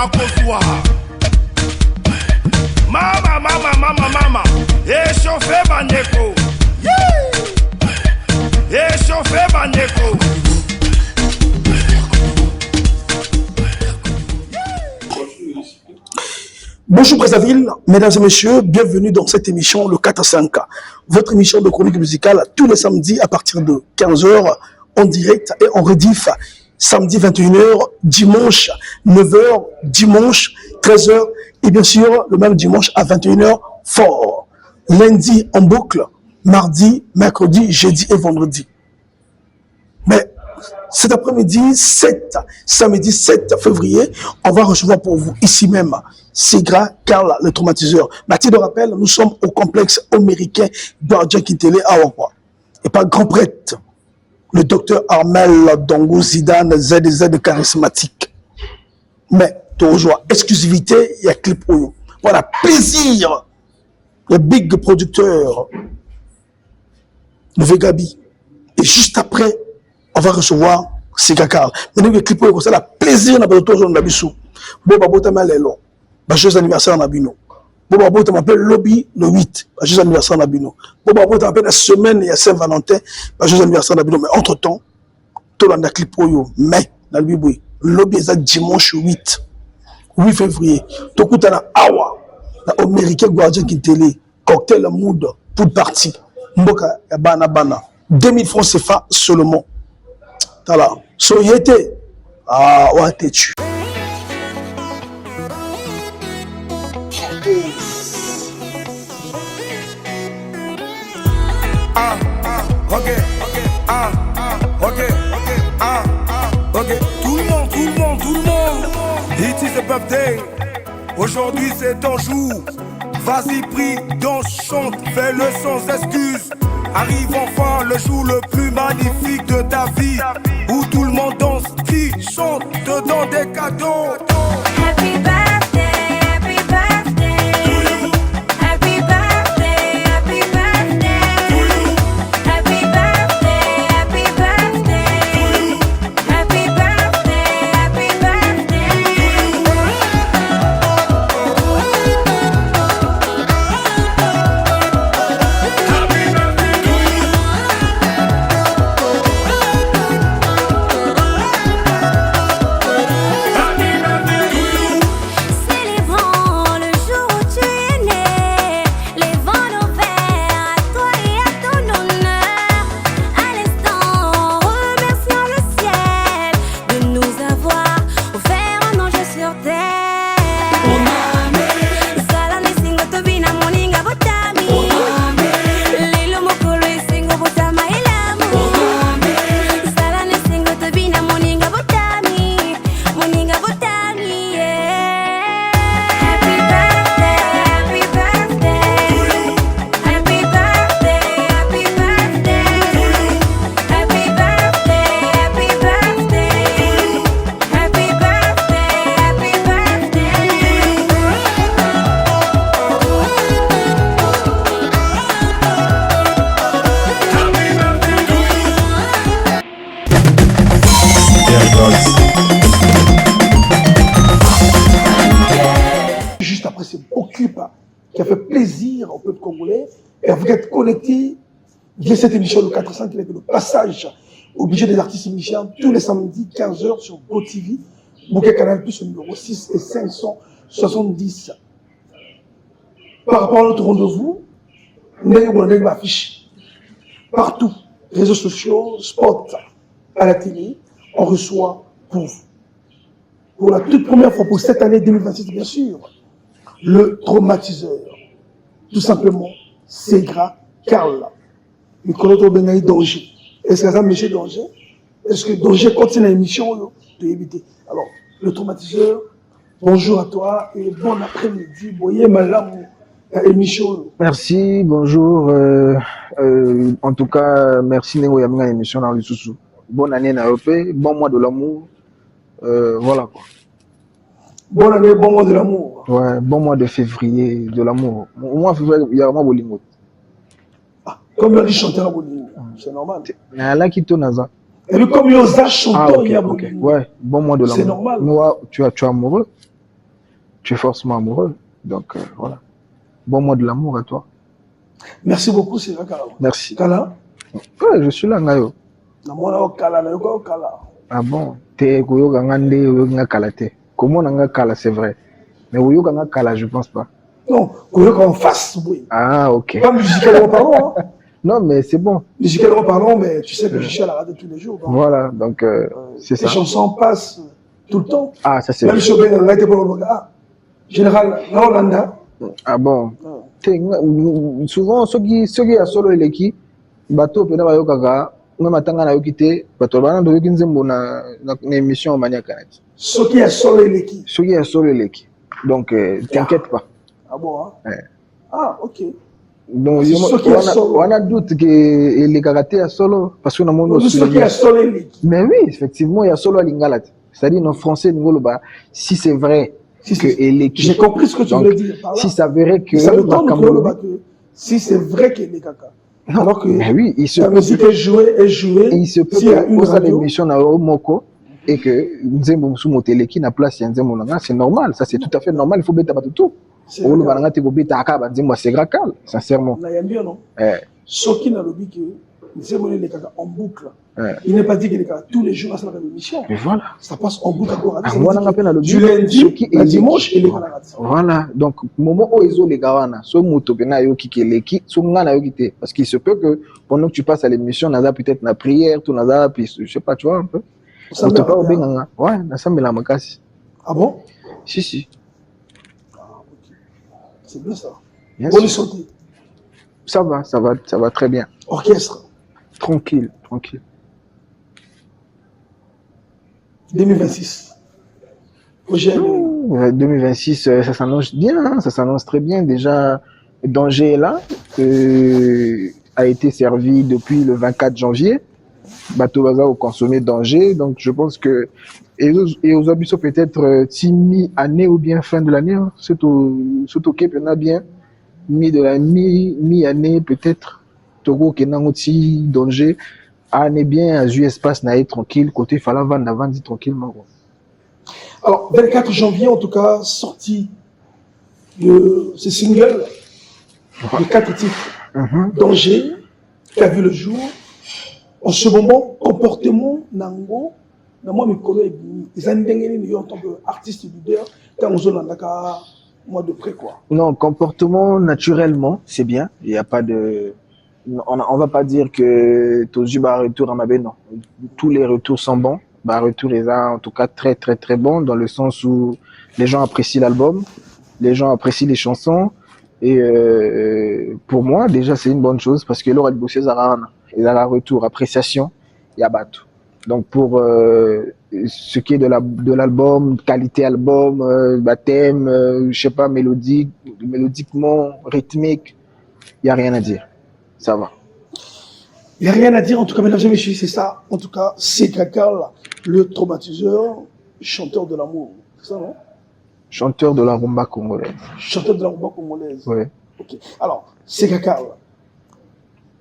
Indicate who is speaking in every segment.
Speaker 1: Kozwa. Mama, échauffez Bandeko. Échauffez Bandeko.
Speaker 2: Bonjour Brazzaville, mesdames et messieurs, bienvenue dans cette émission, le 4-5. Votre émission de chronique musicale tous les samedis à partir de 15h en direct et en rediff. Samedi 21h, dimanche 9h, dimanche 13h et bien sûr le même dimanche à 21h fort. Lundi en boucle, mardi, mercredi, jeudi et vendredi. Mais cet après-midi, samedi 7 février, on va recevoir pour vous ici même Segra Karl, le traumatiseur. Mathilde rappelle, nous sommes au complexe américain Guardia Kintele à Awa. Et par grand prêtre, le docteur Armel Dongo Zidane ZZ charismatique. Mais toujours exclusivité, il y a clip Oyo. Voilà, plaisir. Le big producteur, le Vegabi. Et juste après, on va recevoir Segra Karl. Mais nous, le clip Oyo, c'est la plaisir dans le tour de Nabissou. Boba Botama Lelo. Joyeux anniversaire Nabino. Boba Bota m'appelle Lobby le 8. Joyeux anniversaire Nabino. Boba Bota m'appelle la semaine il y a Saint-Valentin. Joyeux anniversaire Nabino. Mais entre-temps, tout le monde a clip pour vous. Mais, dans le Biboui, Lobby est dimanche 8 février. Tout le monde a Awa. L'Américain Guardian Kintele. Cocktail mood pour partie. Mboka ya bana. 2000 francs CFA seulement. Tala. Soyete. Ah, ouais, t'es tu.
Speaker 1: Ok. Tout le monde. It is a birthday. Aujourd'hui c'est ton jour. Vas-y, prie, danse, chante, fais-le sans excuse. Arrive enfin le jour le plus magnifique de ta vie, où tout le monde danse, crie, chante, te donne des cadeaux.
Speaker 3: Happy birthday, happy birthday. Happy birthday, happy birthday. Happy birthday, happy birthday. Happy birthday, happy birthday. Célébrons le jour où tu es né, les vents nos verres à toi et à ton honneur. À l'instant, remercions le ciel de nous avoir offert un ange sur terre. Salane singo tobina moninga botami. Lelo mokolo esengo botama elamu. Salane singo tobina moninga botami. Moninga botami, yeah. Happy birthday, happy birthday. Happy birthday, happy birthday. Happy birthday, happy birthday. Happy birthday, happy
Speaker 2: Juste après, c'est Occupe qui a fait plaisir au peuple congolais. Et vous êtes connectés via cette émission, le 400, qui est le passage au budget des artistes musiciens tous les samedis 15h sur GoTV, Bouquet Canal Plus au numéro 6 et 570. Par rapport à notre rendez-vous, nous avons une affiche partout, réseaux sociaux, spot, à la télé, on reçoit pour vous. Pour la toute première fois pour cette année 2026, bien sûr, le traumatiseur, tout simplement, Segra Karl. Il connaît trop bien danger. Est-ce que ça me danger? Est-ce que danger continue l'émission de éviter? Alors, le traumatiseur, bonjour à toi et bon après-midi. Voyez madame émission.
Speaker 4: Merci, bonjour. En tout cas, merci Nengo Yaminga émission dans le Soussou. Bonne année Naopé, bon mois de l'amour. Voilà quoi.
Speaker 2: Bonne année, bon mois de l'amour.
Speaker 4: Ouais, bon mois de février de l'amour. Au mois de février, il y a vraiment Bolingo.
Speaker 2: Ah, comme il dit chanteur à Bolingo, c'est normal.
Speaker 4: Il y a là qui tourne à ça.
Speaker 2: Et puis comme il y a chanteur, il y a
Speaker 4: ok.
Speaker 2: Bolingo.
Speaker 4: Ouais, bon mois de l'amour.
Speaker 2: C'est normal.
Speaker 4: Moi, tu es amoureux? tu es forcément amoureux. Donc, voilà. Bon mois de l'amour à toi.
Speaker 2: Merci beaucoup, c'est Kala.
Speaker 4: Merci.
Speaker 2: Kala,
Speaker 4: Ouais, je suis là, Ngayo.
Speaker 2: na mwana o Kala, na yoko Kala.
Speaker 4: Ah bon? Te koyoka nga nde oyoka kala te. Comment nga kala, c'est vrai. Mais oyoka nga kala, je pense pas.
Speaker 2: Non, koyoka en face, oui.
Speaker 4: Ah, ok.
Speaker 2: Pas musicalement parlant, hein.
Speaker 4: Non, mais c'est bon.
Speaker 2: Musicalement parlant, mais tu sais que je suis à la radio tous les jours. Donc,
Speaker 4: Voilà, donc c'est
Speaker 2: les
Speaker 4: ça.
Speaker 2: chansons passent tout le temps.
Speaker 4: Ah, ça c'est
Speaker 2: Même
Speaker 4: vrai.
Speaker 2: si on a été pour le gars. Général, là, Hollanda.
Speaker 4: Ah bon? Souvent, ceux qui a solo eleki, bateau pena bayokaka, même atanga na yokite, bateau bana do yoki nzembo na émission mania kanati.
Speaker 2: Ce qui a solo l'équipe.
Speaker 4: Ceux qui a solo eleki. Donc t'inquiète pas.
Speaker 2: Ah bon, hein?
Speaker 4: Ouais.
Speaker 2: Ah, ok.
Speaker 4: Donc
Speaker 2: C'est ceux qui a solo.
Speaker 4: on a doute que les karaté a solo parce que na mono
Speaker 2: Ce qui a solo l'équipe.
Speaker 4: Mais oui, effectivement, il y a solo à lingala. C'est-à-dire en français ngoloba, si c'est vrai
Speaker 2: Si,
Speaker 4: que
Speaker 2: si.
Speaker 4: eleki.
Speaker 2: J'ai compris ce que tu
Speaker 4: Donc,
Speaker 2: voulais dire par là.
Speaker 4: si ça verrait que
Speaker 2: Ça veut dire
Speaker 4: Makambo-
Speaker 2: que si c'est vrai qu'il est caca.
Speaker 4: Non,
Speaker 2: Alors que
Speaker 4: mais oui, il se
Speaker 2: la
Speaker 4: peut
Speaker 2: musique est jouée,
Speaker 4: et il se peut
Speaker 2: s'il y a une
Speaker 4: que ça
Speaker 2: radio.
Speaker 4: l'émission na moko et que Nzembo Msumo Teleki na place ya Nzembo Nanga, c'est normal, ça c'est tout à fait normal, il faut bêta tout.
Speaker 2: C'est
Speaker 4: Olo
Speaker 2: vrai.
Speaker 4: bananga te bobeta akaba Nzembo c'est gracal, sincèrement.
Speaker 2: On a bien, non?
Speaker 4: Eh,
Speaker 2: Ce qui n'a le but que c'est mon les caca en boucle.
Speaker 4: Ouais.
Speaker 2: Il n'est pas dit que les caca tous les jours à la même émission.
Speaker 4: mais voilà.
Speaker 2: Ça passe en boucle encore.
Speaker 4: Ah, moi, on a peine à le
Speaker 2: Du
Speaker 4: dire.
Speaker 2: lundi,
Speaker 4: Ce qui
Speaker 2: le
Speaker 4: est
Speaker 2: dimanche et les
Speaker 4: voilà.
Speaker 2: caca.
Speaker 4: Voilà, donc moment où ils ont les gawana, so moto pena yo kikeleki, so ngana yo kite parce qu'il se peut que pendant que tu passes à l'émission naza peut-être na prière, tout naza puis je sais pas, tu vois un peu.
Speaker 2: Ça
Speaker 4: On te
Speaker 2: me
Speaker 4: pas au
Speaker 2: revient.
Speaker 4: benganga. Ouais, na sambela makasi.
Speaker 2: Ah bon?
Speaker 4: Si.
Speaker 2: Ah, ok. C'est bien ça.
Speaker 4: Bien
Speaker 2: Bonne
Speaker 4: sûr.
Speaker 2: santé.
Speaker 4: Ça va très bien.
Speaker 2: Orchestre,
Speaker 4: Tranquille.
Speaker 2: 2026. Projet.
Speaker 4: 2026, ça s'annonce bien, hein, ça s'annonce très bien. Déjà, Danger est là, a été servi depuis le 24 janvier. Bateau Baza au consommé Danger. Donc, je pense que, et aux abus, peut-être, si mi-année ou bien fin de l'année, hein, c'est au Cape, on a bien, mi-année, peut-être, Togo, Kenangoti, Danger, année bien, à espace, naïe, tranquille, côté Falavan, avant, dit tranquillement.
Speaker 2: Alors, 24 janvier, en tout cas, sorti ce single de 4 titres. Danger, qui a vu le jour. En ce moment, comportement, Nango, moi, mes collègues, ils ont été en tant qu'artiste leader, quand on zone en mois de près, quoi.
Speaker 4: Non, comportement, naturellement, c'est bien. Il n'y a pas de. On va pas dire que Tozuba retour à Mabé, non. Tous les retours sont bons. Bah, retour est en tout cas très très très bon dans le sens où les gens apprécient l'album, les gens apprécient les chansons et pour moi déjà c'est une bonne chose parce que l'aurait bossé Zarana et à la retour appréciation il y a battu. Donc pour ce qui est de l'album, qualité album, thème, je sais pas mélodiquement, rythmique, il y a rien à dire. Ça va.
Speaker 2: Il n'y a rien à dire, en tout cas, mesdames et messieurs, c'est ça. En tout cas, c'est Kakal, le traumatiseur, chanteur de l'amour. C'est ça, non?
Speaker 4: Chanteur de la rumba congolaise.
Speaker 2: Chanteur de la rumba congolaise.
Speaker 4: Ouais.
Speaker 2: Ok. Alors, c'est Kakal.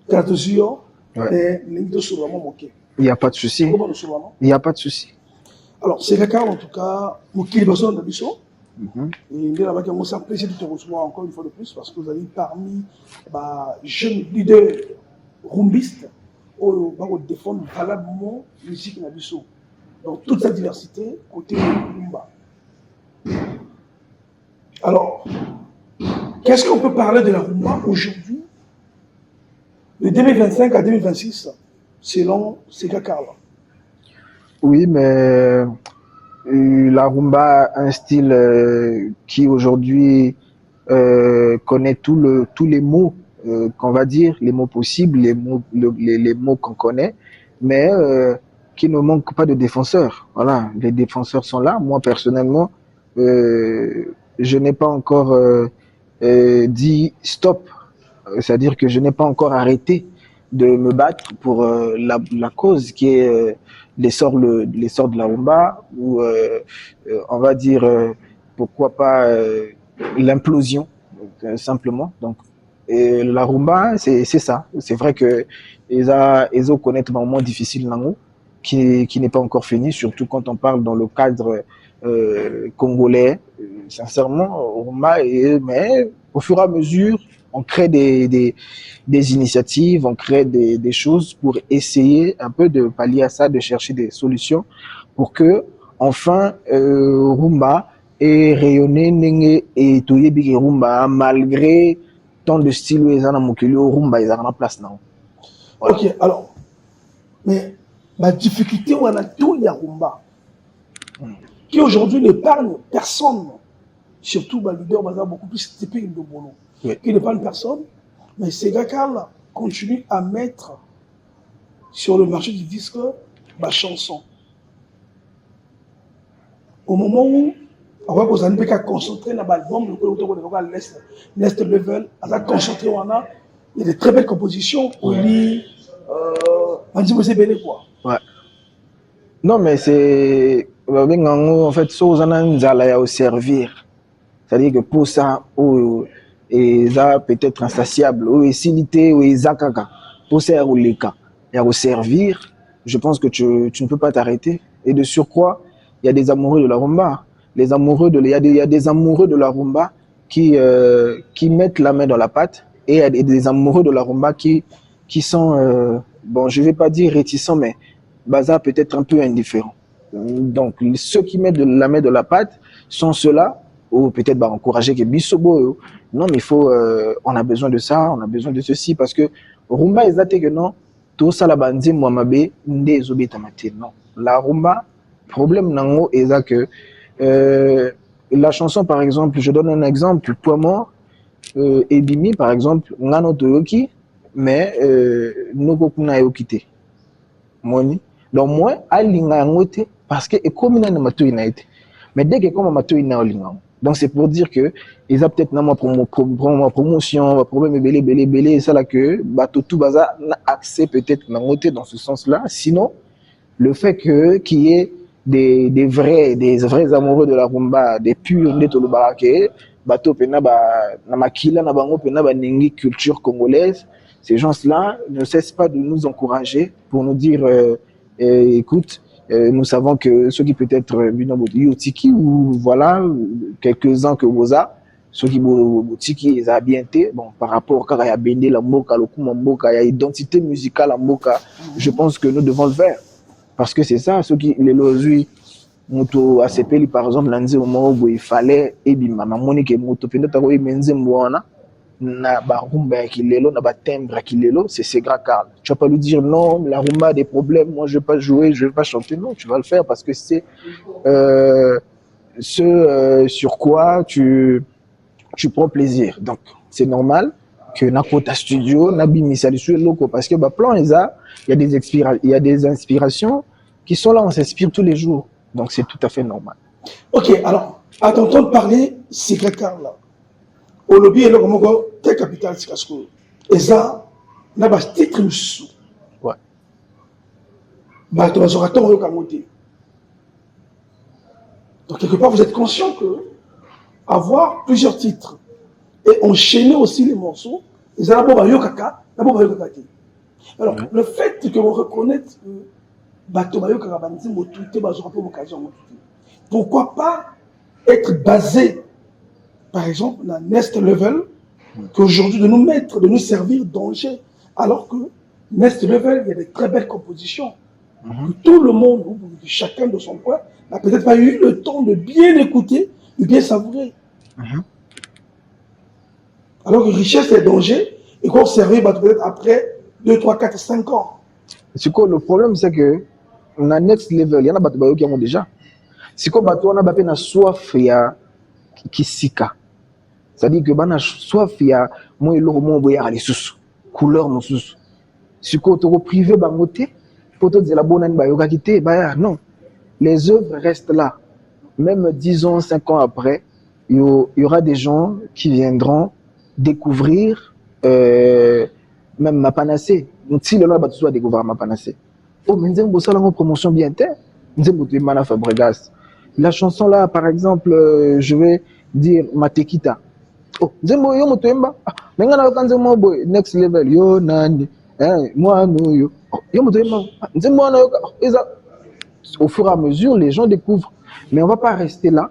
Speaker 2: Traumatiseur,
Speaker 4: Ouais.
Speaker 2: et les deux sont vraiment moqués.
Speaker 4: Il n'y a pas de souci.
Speaker 2: Comment nous sommes, non?
Speaker 4: Il n'y a pas de souci.
Speaker 2: Alors, c'est Kakal, en tout cas, moqué les personnes de Bissot.
Speaker 4: Mhm.
Speaker 2: Et il y a un plaisir de te recevoir encore une fois de plus parce que vous avez parmi jeunes leaders rumbistes qui défendent valablement la musique Nabiso. Donc toute sa diversité côté rumba. Alors, qu'est-ce qu'on peut parler de la rumba aujourd'hui, de 2025 à 2026, selon Sega Carla?
Speaker 4: Oui, mais la rumba a un style qui aujourd'hui connaît tous les mots qu'on va dire, les mots possibles, les mots qu'on connaît, mais qui ne manque pas de défenseurs. Voilà, les défenseurs sont là. Moi, personnellement, je n'ai pas encore dit stop. C'est-à-dire que je n'ai pas encore arrêté de me battre pour la cause qui est l'essor de la rumba ou on va dire pourquoi pas l'implosion simplement. Donc et la rumba c'est ça. C'est vrai que ils connaissent un moment difficile qui n'est pas encore fini, surtout quand on parle dans le cadre congolais. Sincèrement, rumba, mais au fur et à mesure, on crée des initiatives, on crée des choses pour essayer un peu de pallier à ça, de chercher des solutions pour que, enfin, rumba ait rayonné ndenge et toyebi rumba malgré tant de styles où ils ont mokili rumba ils ont en place non.
Speaker 2: Voilà. Ok, alors, mais la difficulté on a tout il y a rumba qui aujourd'hui n'épargne personne, surtout les leaders bazar beaucoup plus typiques de boulot, oui. Qui n'épargne personne, mais ces gars-là continuent à mettre sur le marché du disque la chanson. Au moment où on va vous avez qu'à concentrer dans l'album, Next Level, à concentrer on a, il y a de très belles compositions. On lit, on dit c'est belle quoi.
Speaker 4: Ouais. Non mais c'est en fait ça on a au servir. C'est-à-dire que pour ça, et ça peut-être insatiable, ou facilité, ou zakaka, pour ça ou les cas, et au servir, je pense que tu ne peux pas t'arrêter. Et de surcroît, il y a des amoureux de la rumba. Il y a des amoureux de la rumba qui mettent la main dans la pâte, et il y a des amoureux de la rumba qui sont, bon, je vais pas dire réticents, mais baza peut-être un peu indifférents. Donc, ceux qui mettent la main dans la pâte sont ceux-là, ou peut-être encourager que bisobo. Non, mais il faut, on a besoin de ça, on a besoin de ceci, parce que rumba, ils que non, tout ça la bandi, moi, ma bé, ndé tamate. Non. La rumba, problème nango, est que, la chanson, par exemple, je donne un exemple, Poids mort, Ebimi, par exemple, ngano toyoki, mais, nokokuna yokite. Moni. Donc, moi, alinga ngote, parce que, et comme il y a une mais dès que comme mato il n'a pas donc c'est pour dire que ils ont peut-être ma promotion problème belé ça là que bateau tout bazar n'a accès peut-être dans ce sens-là. Sinon le fait que qu'il y ait des vrais amoureux de la rumba, des purs de tout le barake bateau pena ba na makila na bango pena ba ningi culture congolaise, ces gens-là ne cessent pas de nous encourager pour nous dire écoute, nous savons que ceux qui peut-être Yotiki ou voilà quelques-uns que vous avez, ceux qui Yotiki ils ont bien été bon par rapport à la bende la mboka le kuma mboka ya identité musicale la mboka, je pense que nous devons le faire parce que c'est ça ceux qui les lozui moto ACP par exemple lanze au moment où il fallait et bima mamoni que moto peut-être ko imenze mbona na ba rumba kilelo na ba timbre kilelo c'est grave Karl. Tu vas pas lui dire non, la rumba a des problèmes, moi je vais pas jouer, je vais pas chanter, non, tu vas le faire parce que c'est sur quoi tu prends plaisir. Donc c'est normal que na kota studio na bimisa sur loco parce que ba plan il y a des inspirations qui sont là, on s'inspire tous les jours. Donc c'est tout à fait normal.
Speaker 2: OK, alors à t'entendre parler c'est Karl là. Au lobby, il y a une capitale, et ça, il y a un titre.
Speaker 4: Ouais.
Speaker 2: Donc, quelque part, vous êtes conscient que avoir plusieurs titres et enchaîner aussi les morceaux, alors, le fait que vous reconnaissez pourquoi pas être basé par exemple, dans Next Level, qu'aujourd'hui, de nous mettre, de nous servir danger, alors que Next Level, il y a des très belles compositions. Que tout le monde, chacun de son coin, n'a peut-être pas eu le temps de bien écouter, de bien savourer. Alors que richesse et danger, et qu'on servir peut-être après 2, 3, 4, 5 ans.
Speaker 4: Le problème, c'est que on a Next Level, il y en a qui ont déjà. C'est comme on a une soif, il y a qui sika. C'est-à-dire que bana soif il y a moi le roman boya les sous couleur mon sous si ko to privé bangoté pour te dire la bonne ba yoka kité ba non les œuvres restent là même 10 ans 5 ans après il y aura des gens qui viendront découvrir même ma panacée si le là ba soit découvrir ma panacée oh mais nzembo sala ngo promotion bien té nzembo tu mana Fabregas la chanson là par exemple je vais dire Matekita. Oh, nzembo yo motoemba. Menga na kanze mo boy Next Level yo nani. Moi no yo. Yo motoemba. Nzembo na yo eza au fur et à mesure, les gens découvrent. Mais on ne va pas rester là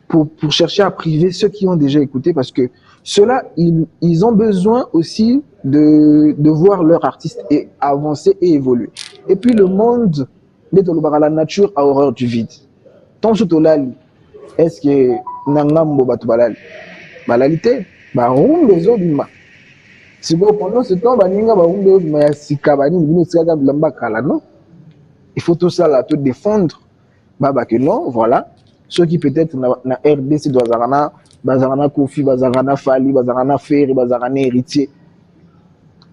Speaker 4: pour chercher à priver ceux qui ont déjà écouté, parce que ceux-là, ils ont besoin aussi de voir leur artiste et avancer et évoluer. Et puis le monde, la nature a horreur du vide. Tant que est-ce que Nangambo Batubalali Balalité, Barum les autres, si vous pendant ce temps, Baninga Barum mais si Kabani, nous sommes Lamba Kala, non? Il faut tout ça là, tout défendre. Que non, voilà. Ceux qui peut-être na RDC doivent Bazarana Kofi, Bazarana Fali, Bazarana Ferry, Bazarana Héritier,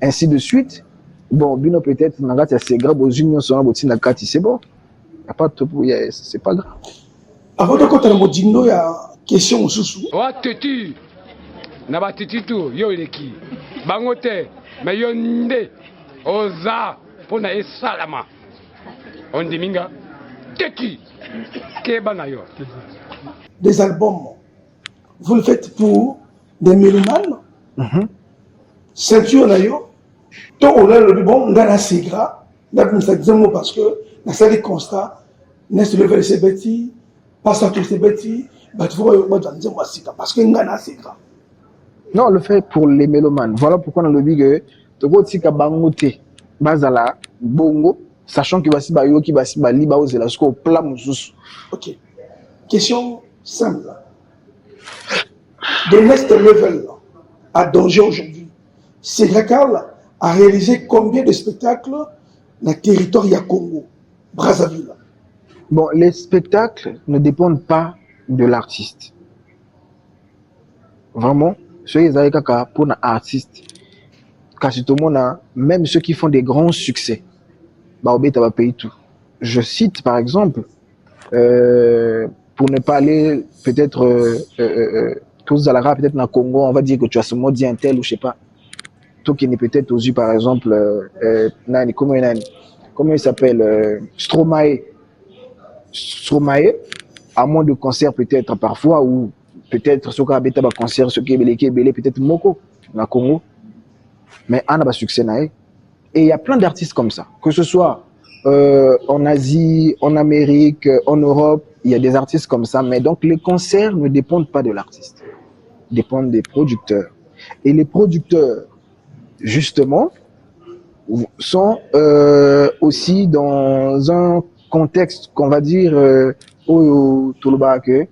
Speaker 4: ainsi de suite. Bon, Bino peut-être, Nagati a ses grave aux unions sur un botti Nakati, c'est bon. Il n'y a pas de topo, c'est pas grave.
Speaker 2: Avant de continuer à dire, il y a une question sous.
Speaker 5: Wa teti na ba teti tu yo eleki bango te mais yo nde oza pona esalama on diminga teki keba na yo.
Speaker 2: Des albums, vous le faites pour des mélomanes, ceinture nayo, tant on a le bon, on a la sigra, parce que dans ce constat, n'est-ce le fait c'est bêtis, pas ça tout c'est bêtis, tu vois, parce que on a la sigra.
Speaker 4: Non, on le fait pour les mélomanes. Voilà pourquoi on a le dit que tu vois si ka bangote bazala bongo, sachant que basi ba yo ki basi ba liba ozela sko plat mususu.
Speaker 2: Ok. Question simple. De Next Level à Danger aujourd'hui, Ségracal a réalisé combien de spectacles dans le territoire du Congo, Brazzaville?
Speaker 4: Bon, les spectacles ne dépendent pas de l'artiste. Vraiment, ceux qui ont pour un artiste, même ceux qui font des grands succès, bah, payer tout. Je cite par exemple, pour ne pas aller peut-être tous à la peut-être dans le Congo, on va dire que tu as ce mot dit un tel ou je sais pas. Toi qui n'est peut-être aux yeux par exemple, comment il s'appelle, Stromae. Stromae, à moins de concert peut-être parfois, ou peut-être ce qu'on a un concert, ce qui est belé, peut-être Moko, dans le Congo. Mais on a pas succès. Et il y a plein d'artistes comme ça, que ce soit en Asie, en Amérique, en Europe, il y a des artistes comme ça. Mais donc les concerts ne dépendent pas de l'artiste, dépendent des producteurs. Et les producteurs, justement, sont aussi dans un contexte qu'on va dire au Toloba que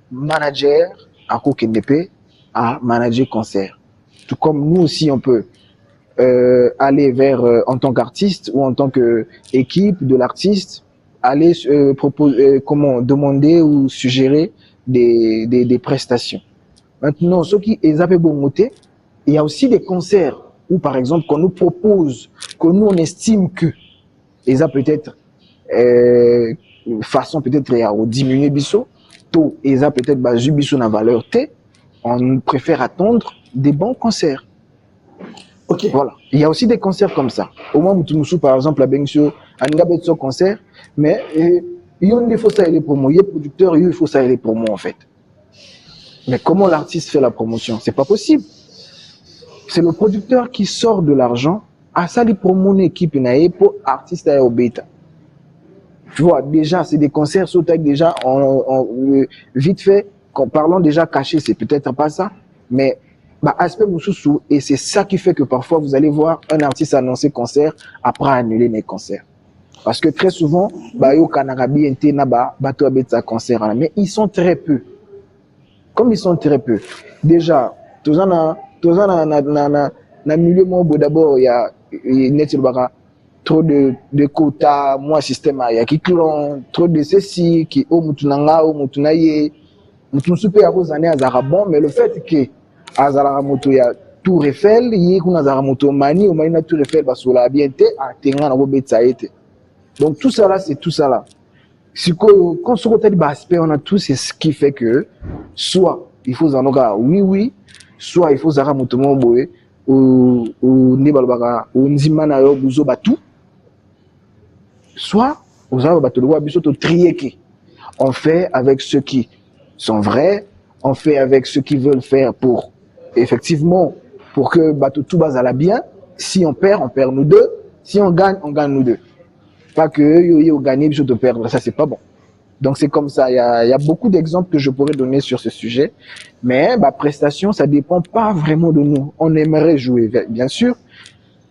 Speaker 4: manager à Kokendepe à manager concert. Tout comme nous aussi on peut aller vers en tant qu'artiste ou en tant qu'équipe de l'artiste aller comment demander ou suggérer des prestations. Maintenant ceux qui est appelés bon côté, il y a aussi des concerts où par exemple qu'on nous propose, que nous on estime que ils a peut-être façon peut-être à diminuer biso tôt et ça peut-être basu biso na valeur T, on préfère attendre des bons concerts.
Speaker 2: Ok.
Speaker 4: Voilà, il y a aussi des concerts comme ça. Au moins Mutumusou par exemple à Bengso anga betso concert, mais il y a des faut ça aller pour moi, il y a producteur, il faut ça aller pour moi en fait. Mais comment l'artiste fait la promotion? C'est pas possible. C'est le producteur qui sort de l'argent à ça les promos équipe nae pour artiste à obéta. Tu vois, déjà, c'est des concerts sautés déjà vite fait, parlons déjà caché, c'est peut-être pas ça, mais aspect Moussoussou, et c'est ça qui fait que parfois vous allez voir un artiste annoncer concert après annuler les concerts. Parce que très souvent, yo Kanarabi ente na bato abeta concert, mais ils sont très peu. Comme ils sont très peu, déjà, tous na milieu moi d'abord il y a net trop de quotas, moi système ya qui clone, trop de ceci qui au mutunanga au mutunaye, mutunsupe à vos années azara bon, mais le fait que azara moto ya Tour Eiffel, yi kuna azara moto mani au mani Tour Eiffel parce que la bienté a tenga na bobetsa été. Donc tout ça là, c'est tout ça là. Quand ce côté aspect on a tout, c'est ce qui fait que soit il faut zanoga oui, soit il faut zara moto moboé ou nibalbaka ou nzimana yo buzo batu. Soit on fait avec ceux qui sont vrais, on fait avec ceux qui veulent faire pour effectivement pour que tout base à la bien. Si on perd nous deux. Si on gagne nous deux. Pas que yo gagner, je te perdre. Ça, c'est pas bon. Donc, c'est comme ça. Il y a beaucoup d'exemples que je pourrais donner sur ce sujet. Mais, prestation, ça dépend pas vraiment de nous. On aimerait jouer, bien sûr,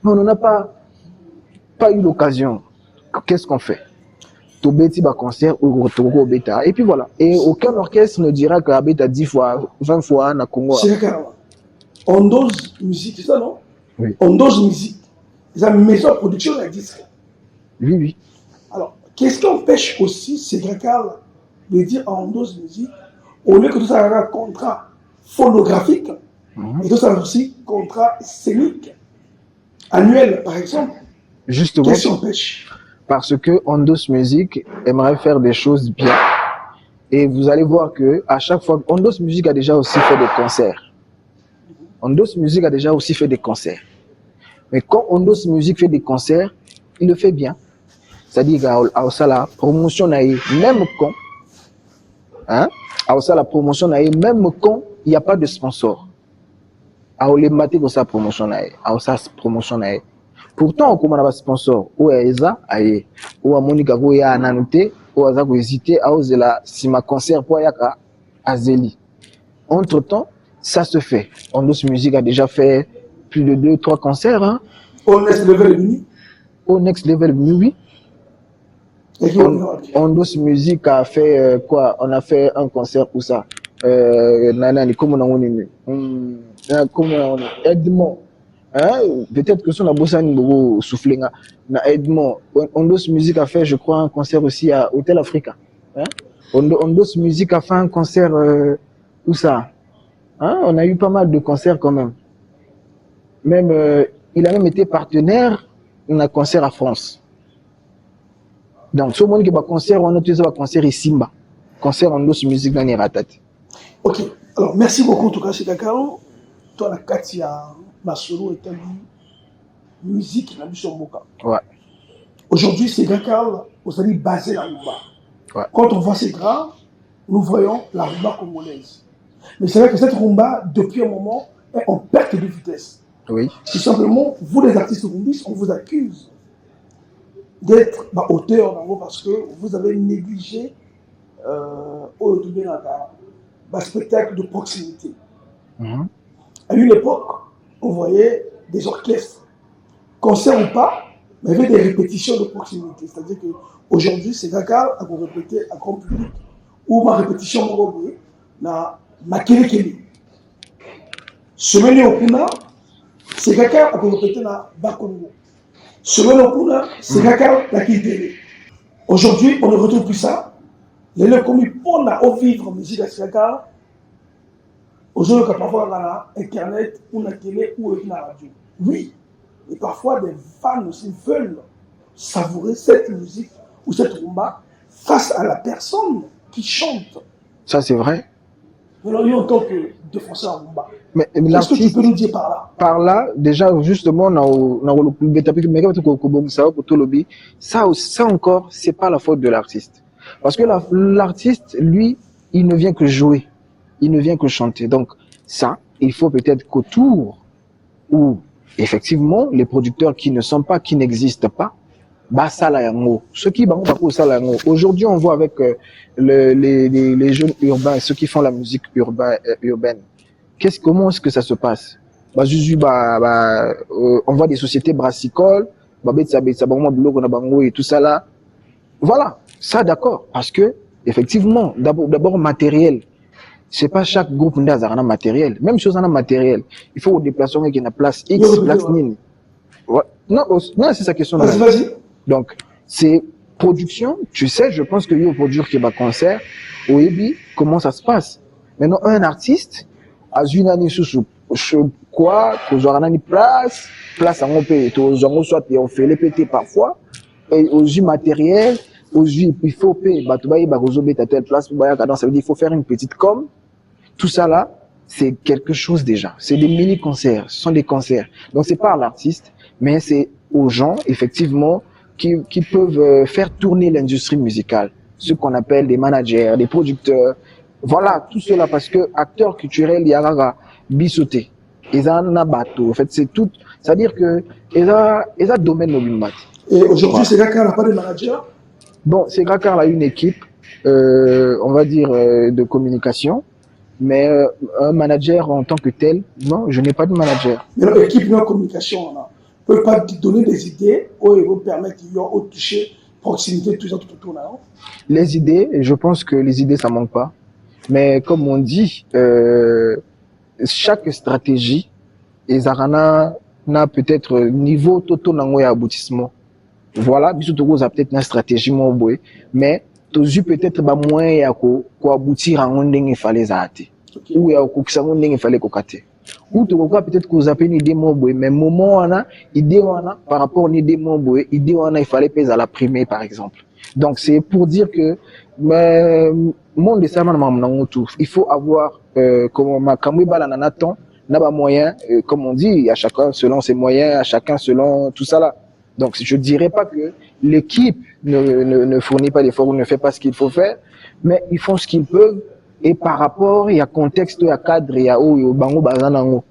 Speaker 4: mais on n'en a pas eu l'occasion. Qu'est-ce qu'on fait? Tobeti concert ou Toko Beta. Et puis voilà. Et aucun orchestre ne dira que Abeta 10 fois, 20 fois na Congo.
Speaker 2: C'est d'accord. On dose musique, c'est ça, non?
Speaker 4: Oui.
Speaker 2: On dose musique. C'est une maison de production à disque.
Speaker 4: Oui, oui.
Speaker 2: Alors, qu'est-ce qui empêche aussi ces Carl de dire on dose musique au lieu que tout ça ait un contrat phonographique et tout ça aussi contrat scénique annuel, par exemple?
Speaker 4: Justement.
Speaker 2: Qu'est-ce qui empêche?
Speaker 4: Parce que Ondos Music aimerait faire des choses bien. Et vous allez voir que à chaque fois, Ondos Music a déjà aussi fait des concerts. Ondos Music a déjà aussi fait des concerts. Mais quand Ondos Music fait des concerts, il le fait bien. C'est-à-dire qu'à la promotion même quand, la promotion même quand il n'y a pas de sponsor. À les mater pour sa promotion promotion. Pourtant, comme on a un sponsor, ou Eza, ou à Monica, ou à Nanoute, ou à Zako hésiter, à Ozela, si ma concert pour Yaka, à Zeli. Entre temps, ça se fait. Ondos Music a déjà fait plus de 2-3 concerts, hein.
Speaker 2: Au Next Level Mini.
Speaker 4: Au Next Level Mini, oui. Ondos Music a fait quoi? On a fait un concert pour ça. Nanani, comment on a Edmond. Peut-être que son la bossa niveau soufflé na Edmond. Ondos Music a fait, je crois, un concert aussi à Hôtel Africa. Ondos Music a fait un concert où ça? On a eu pas mal de concerts quand même. Même il a même été partenaire d'un concert à France. Donc, tout le monde qui va concert, on a tous un concert ici, concert Ondos Music dans les ratates.
Speaker 2: Ok, alors merci beaucoup en tout cas, c'est Kakao. Toi, la Katia Masolo est une musique dans le Moka.
Speaker 4: Ouais.
Speaker 2: Aujourd'hui, c'est Kakao, vous allez baser la rumba.
Speaker 4: Ouais.
Speaker 2: Quand on voit ces gras, nous voyons la rumba congolaise. Mais c'est vrai que cette rumba, depuis un moment, est en perte de vitesse.
Speaker 4: Oui.
Speaker 2: Tout simplement, vous les artistes rumbistes, on vous accuse d'être auteur dans parce que vous avez négligé le spectacle de proximité. À une époque, on voyait des orchestres, concert ou pas, mais il y avait des répétitions de proximité. C'est-à-dire qu'aujourd'hui, c'est Dakar à vous répéter à grand public ou ma répétition na Makele. Semaine au Kuna, c'est Dakar à vous répéter na Bakongo. Semaine au Kuna, c'est Dakar à Kidele. Aujourd'hui, on ne retrouve plus ça. Les gens comme ils font à vivre en musique à Dakar. Aujourd'hui, on peut parfois avoir Internet, ou la télé, ou la radio. Oui, et parfois des fans aussi veulent savourer cette musique ou cette rumba face à la personne qui chante.
Speaker 4: Ça, c'est vrai.
Speaker 2: Alors, en tant que défenseur en rumba,
Speaker 4: mais
Speaker 2: qu'est-ce que tu peux nous dire par là?
Speaker 4: Par là, déjà, justement, ça encore, c'est pas la faute de l'artiste. Parce que l'artiste, lui, il ne vient que jouer. Il ne vient que chanter. Donc, ça, il faut peut-être qu'autour, où, effectivement, les producteurs qui n'existent pas, aujourd'hui, on voit avec les jeunes urbains, ceux qui font la musique urbaine, comment est-ce que ça se passe? On voit des sociétés brassicoles, et tout ça là. Voilà, ça d'accord, parce que, effectivement, d'abord matériel. C'est pas chaque groupe qui a un matériel. Même chose en matériel. Il faut au déplacement qui a place X, place N. Ouais. Non, c'est sa question.
Speaker 2: Vas-y.
Speaker 4: Donc, c'est production. Tu sais, je pense que yo produire qui va concert, au EBI, comment ça se passe? Maintenant, un artiste, à une année sous quoi, aux une place en OP, soit on fait les péter parfois, et aux matériel, il faut payer, ça veut dire il faut faire une petite com. Tout ça là, c'est quelque chose déjà. C'est des mini-concerts, ce sont des concerts. Donc c'est pas à l'artiste, mais c'est aux gens, effectivement, qui peuvent faire tourner l'industrie musicale. Ce qu'on appelle des managers, des producteurs. Voilà, tout cela parce que acteurs culturels, il y a bisoté. Ils ont un bateau. En fait, c'est tout. C'est-à-dire que, ils ont domaine au bimbat.
Speaker 2: Et aujourd'hui, c'est Car n'a pas de manager.
Speaker 4: Bon, c'est Car a une équipe, on va dire, de communication, mais un manager en tant que tel, non, je n'ai pas de manager.
Speaker 2: Mais l'équipe de communication, ne peut pas te donner des idées où ils vont permettre de toucher proximité, tout ça, tout autour.
Speaker 4: Les idées, je pense que les idées, ça manque pas. Mais comme on dit, chaque stratégie, et Zarana n'a peut-être niveau toto nango et aboutissement. Voilà, bisous Togo a peut-être une stratégie moins boé, mais tozu peut-être ba moyen ya ko aboutir à un ndenge fallait zate. Ou ya ko kisango ndenge fallait ko kate. Ou Togo peut-être ko zaper une idée moins boé, mais moment wana idée wana par rapport à une idée moins boé, idée wana il fallait peser à la primée par exemple. Donc c'est pour dire que monde de ça il faut avoir comment ma kamwe balanana temps n'a pas moyen, comme on dit, à chacun selon ses moyens, à chacun selon tout ça là. Donc, je dirais pas que l'équipe ne fournit pas d'efforts ou ne fait pas ce qu'il faut faire, mais ils font ce qu'ils peuvent. Et par rapport, il y a contexte, il y a cadre, il y a bango bazanango.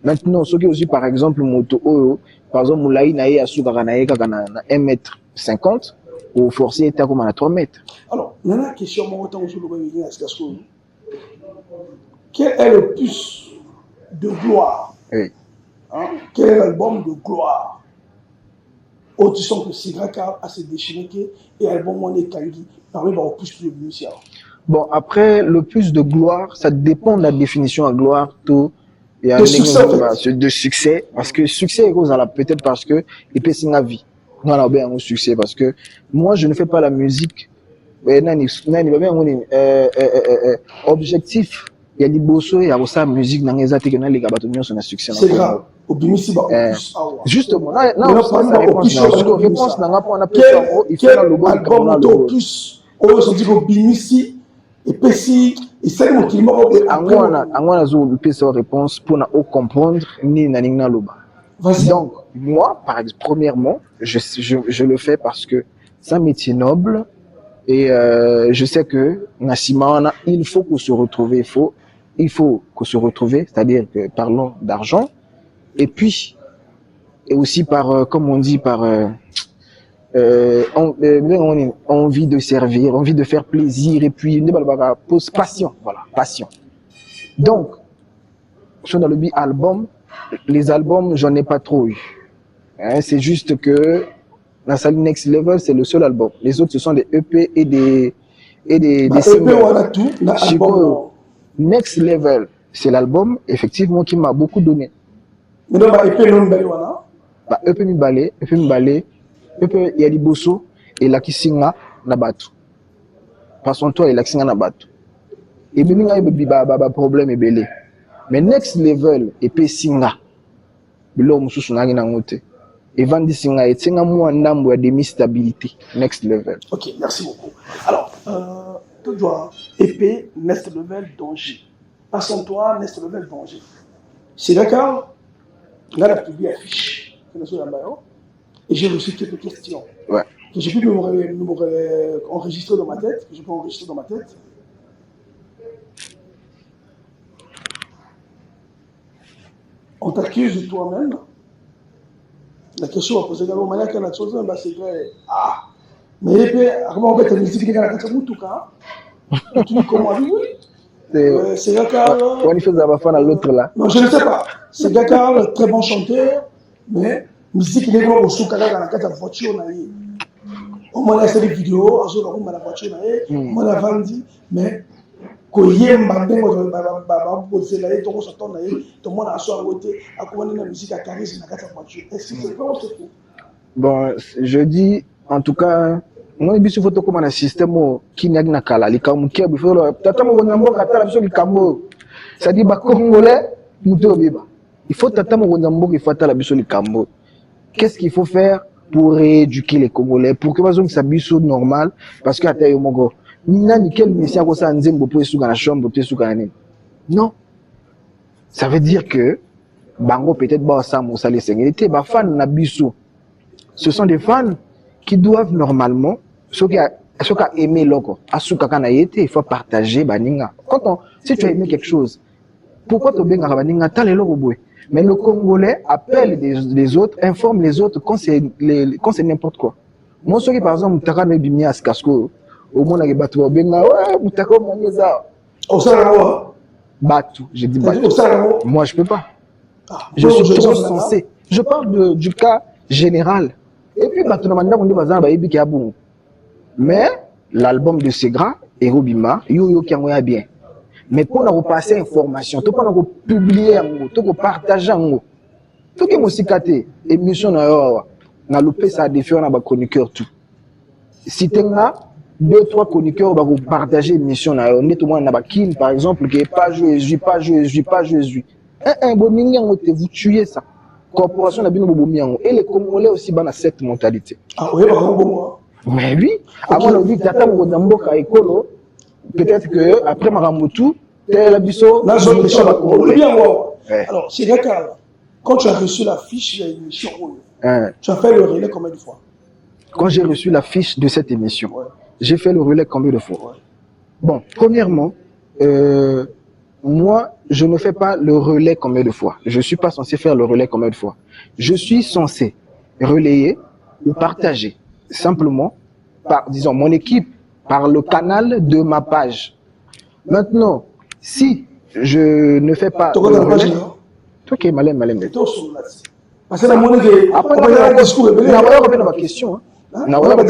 Speaker 4: Maintenant, ceux qui aussi, par exemple, moto, par exemple, moulaï naïe à sougaranaï kagana 1m50, ou forcé était comme à 3 mètres.
Speaker 2: Alors, il y a une question, moi, autant que je le à quel est le plus de gloire?
Speaker 4: Oui.
Speaker 2: Hein? Quel est l'album de gloire? Tu sens que c'est Car a se déchaîné et l'album on est Tanguy parmi les plus de musiciens.
Speaker 4: Bon, après, le plus de gloire, ça dépend de la définition à gloire. Tout, il y a
Speaker 2: de succès, en fait.
Speaker 4: De succès, parce que succès est peut-être parce que il peut signer la vie. Non, là, bien, un succès, parce que moi, je ne fais pas la musique. Objectif, il y a des bossos, il y a aussi la musique dans les athées, les gabatonions sont un succès.
Speaker 2: C'est grave.
Speaker 4: Justement,
Speaker 2: réponse quel album au plus on se dit au Bimisi et Pessi et c'est le climat
Speaker 4: angwana zo pesa réponse pour na comprendre ni na ningna loba. Donc moi par exemple premièrement je le fais parce que c'est un métier noble et je sais que Nassimana il faut qu'on se retrouve c'est-à-dire que parlons d'argent et puis et aussi par comme on dit par envie de servir, envie de faire plaisir et puis passion, voilà, passion. Donc sur dans le album, les albums j'en ai pas trop eu. Hein, c'est juste que la salle Next Level c'est le seul album. Les autres ce sont des EP et des
Speaker 2: singles. Voilà tout.
Speaker 4: Next Level c'est l'album effectivement qui m'a beaucoup donné.
Speaker 2: Mais non, EP non balé voilà.
Speaker 4: EP mi balé, il y a des bosso et la qui singa na batu. Passons toi et la singa na batu. Et bien il y a problème et belé. Mais Next Level et pe singa. Bilo mususu na ngina ngote. Et vandi singa et singa moi ndambo ya demi stabilité. Next Level.
Speaker 2: OK, merci beaucoup. Alors, tu dois épée Next Level danger. Passons toi Next Level danger. C'est d'accord. Là, la publié affiche. Et j'ai reçu quelques questions.
Speaker 4: Ouais.
Speaker 2: Que j'ai pu enregistrer dans ma tête. On t'accuse de toi-même. La question va poser également manière qu'il y a chose, c'est vrai. Ah, mais comment on fait ta musique qui est dans la question tout cas? Tu dis comment? Oui. C'est Car.
Speaker 4: On y fait ça va l'autre là.
Speaker 2: Non, je ne sais pas. C'est Car, très bon chanteur, mais musique qui est dans la voiture. On m'a laissé des vidéos, on m'a la voiture, on m'a vendu, mais quand il y a un bandit, on va poser là, tout le monde a soir côté, à comment la musique à charisme dans la voiture. Est-ce que c'est vraiment ce coup?
Speaker 4: Bon, je dis, en tout cas, moi, je suis comme un système qui n'a pas kala, les Kamoukia, il faut le tata Mogonambo, Katala, les Kambo. Ça dit, Congolais, il faut tata Mogonambo, il faut tata les Kambo. Qu'est-ce qu'il faut faire pour rééduquer les Congolais, pour que ça soit normal, parce que à Mogo, non. Ça veut dire que, Bango peut-être ba ça mon salé sécurité, ba fan na biso. Ce sont des fans qui doivent normalement, ceux qui a aimé l'oko, asuka kana yete, il faut partager baninga. Si tu as aimé quelque chose, pourquoi tu benga baninga tale loko boy? Mais le Congolais appelle les autres, informe les autres quand c'est n'importe quoi. Moi, ceux qui, par exemple, Moutaka ne bimia à ce casco, au moins, il y a des benga, ouais, Moutaka, on est ça.
Speaker 2: Au Saramo.
Speaker 4: Batou, j'ai dit Batou.
Speaker 2: Au Saramo.
Speaker 4: Moi, je peux pas.
Speaker 2: Ah,
Speaker 4: Je suis trop censé. Je parle du cas général. Et puis, Batou, on dit, bazar, baïbi qui a bon. Mais, l'album de Segra, Hero Bima, yo qui a bien. Mais pour nous passer information, pour nous publier, pour partager, tout qui est caté, émission na loupé ça défie on a chroniqueur tout. Si tu as 2-3 chroniqueurs va partager émission na on est tout monde na kin par exemple qui est pas joué, un bon minyan vous tuer ça. Corporation na bino bobo et les Congolais aussi dans cette mentalité.
Speaker 2: Ah oui, bon.
Speaker 4: Mais oui, avant on dit tata mo mboka ekolo peut-être que après Maramutu tel abisso
Speaker 2: là je me bien alors c'est d'accord. Quand tu as reçu la fiche de l'émission, tu as fait le relais combien de fois?
Speaker 4: Quand j'ai reçu la fiche de cette émission, j'ai fait le relais combien de fois? Bon, premièrement, moi, je ne fais pas le relais combien de fois. Je ne suis pas censé faire le relais combien de fois. Je suis censé relayer ou partager simplement par, disons, mon équipe, par le canal de ma page. Maintenant, si je ne fais pas le relais... Ok, malin.
Speaker 2: Parce que la monnaie de...
Speaker 4: Après, on a discours. On a une question. On a une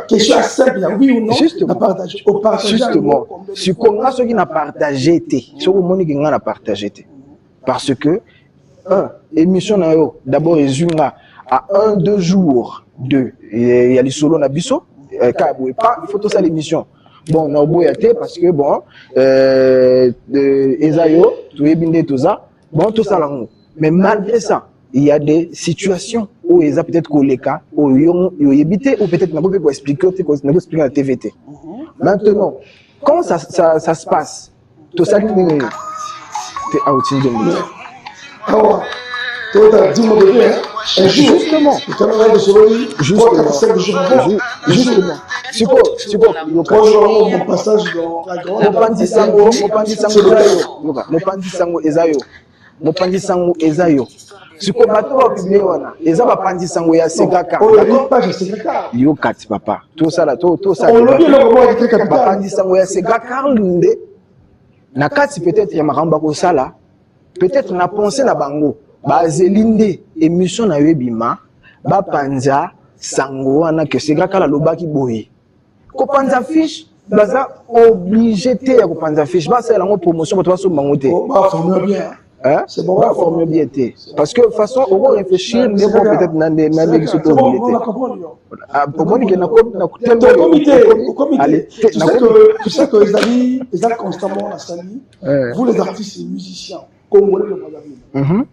Speaker 2: question simple, oui ou non?
Speaker 4: Justement, ce qu'on a, ce qui n'a partagé, ce qu'on a partagé. Parce que, émission, d'abord, résume à 1-2 jours de. Il y a les solos, on a biso. Il faut tout ça l'émission. Bon, on a boyaté parce que, bon, Esayo, tout ça, bon, tout ça là. Mais malgré ça, il y a des situations où ils ont peut-être collé cas, où ils ont évité, ou peut-être n'a pas pu expliquer, expliquer la TVT. Maintenant, quand ça se passe, tout ça, t'es outing de moi. Justement. Mopandi sango ezayo. Siko bato ba publier wana. Eza ba pandi sango ya Segaka. Yo kati papa. Tout ça là, tout ça. Ba pandi sango ya Segaka lunde. Na kati peut-être ya maramba ko sala. Peut-être na pensé na bango. Ba zelinde émission na webima. Ba panza sango wana que Segaka la lobaki boye. Ko panza fiche. Baza obligé te ya ko panza fiche. Ba ça la promotion pour toi so bango te.
Speaker 2: Ba formule bien.
Speaker 4: Hein? C'est bon, la forme bien été. Parce que de toute façon, on va réfléchir, mais bon, peut-être dans des choses qui sont pour moi, il y a
Speaker 2: un comité. Tu sais que les amis constamment à Sali, vous les artistes et musiciens, congolais de Brazzaville.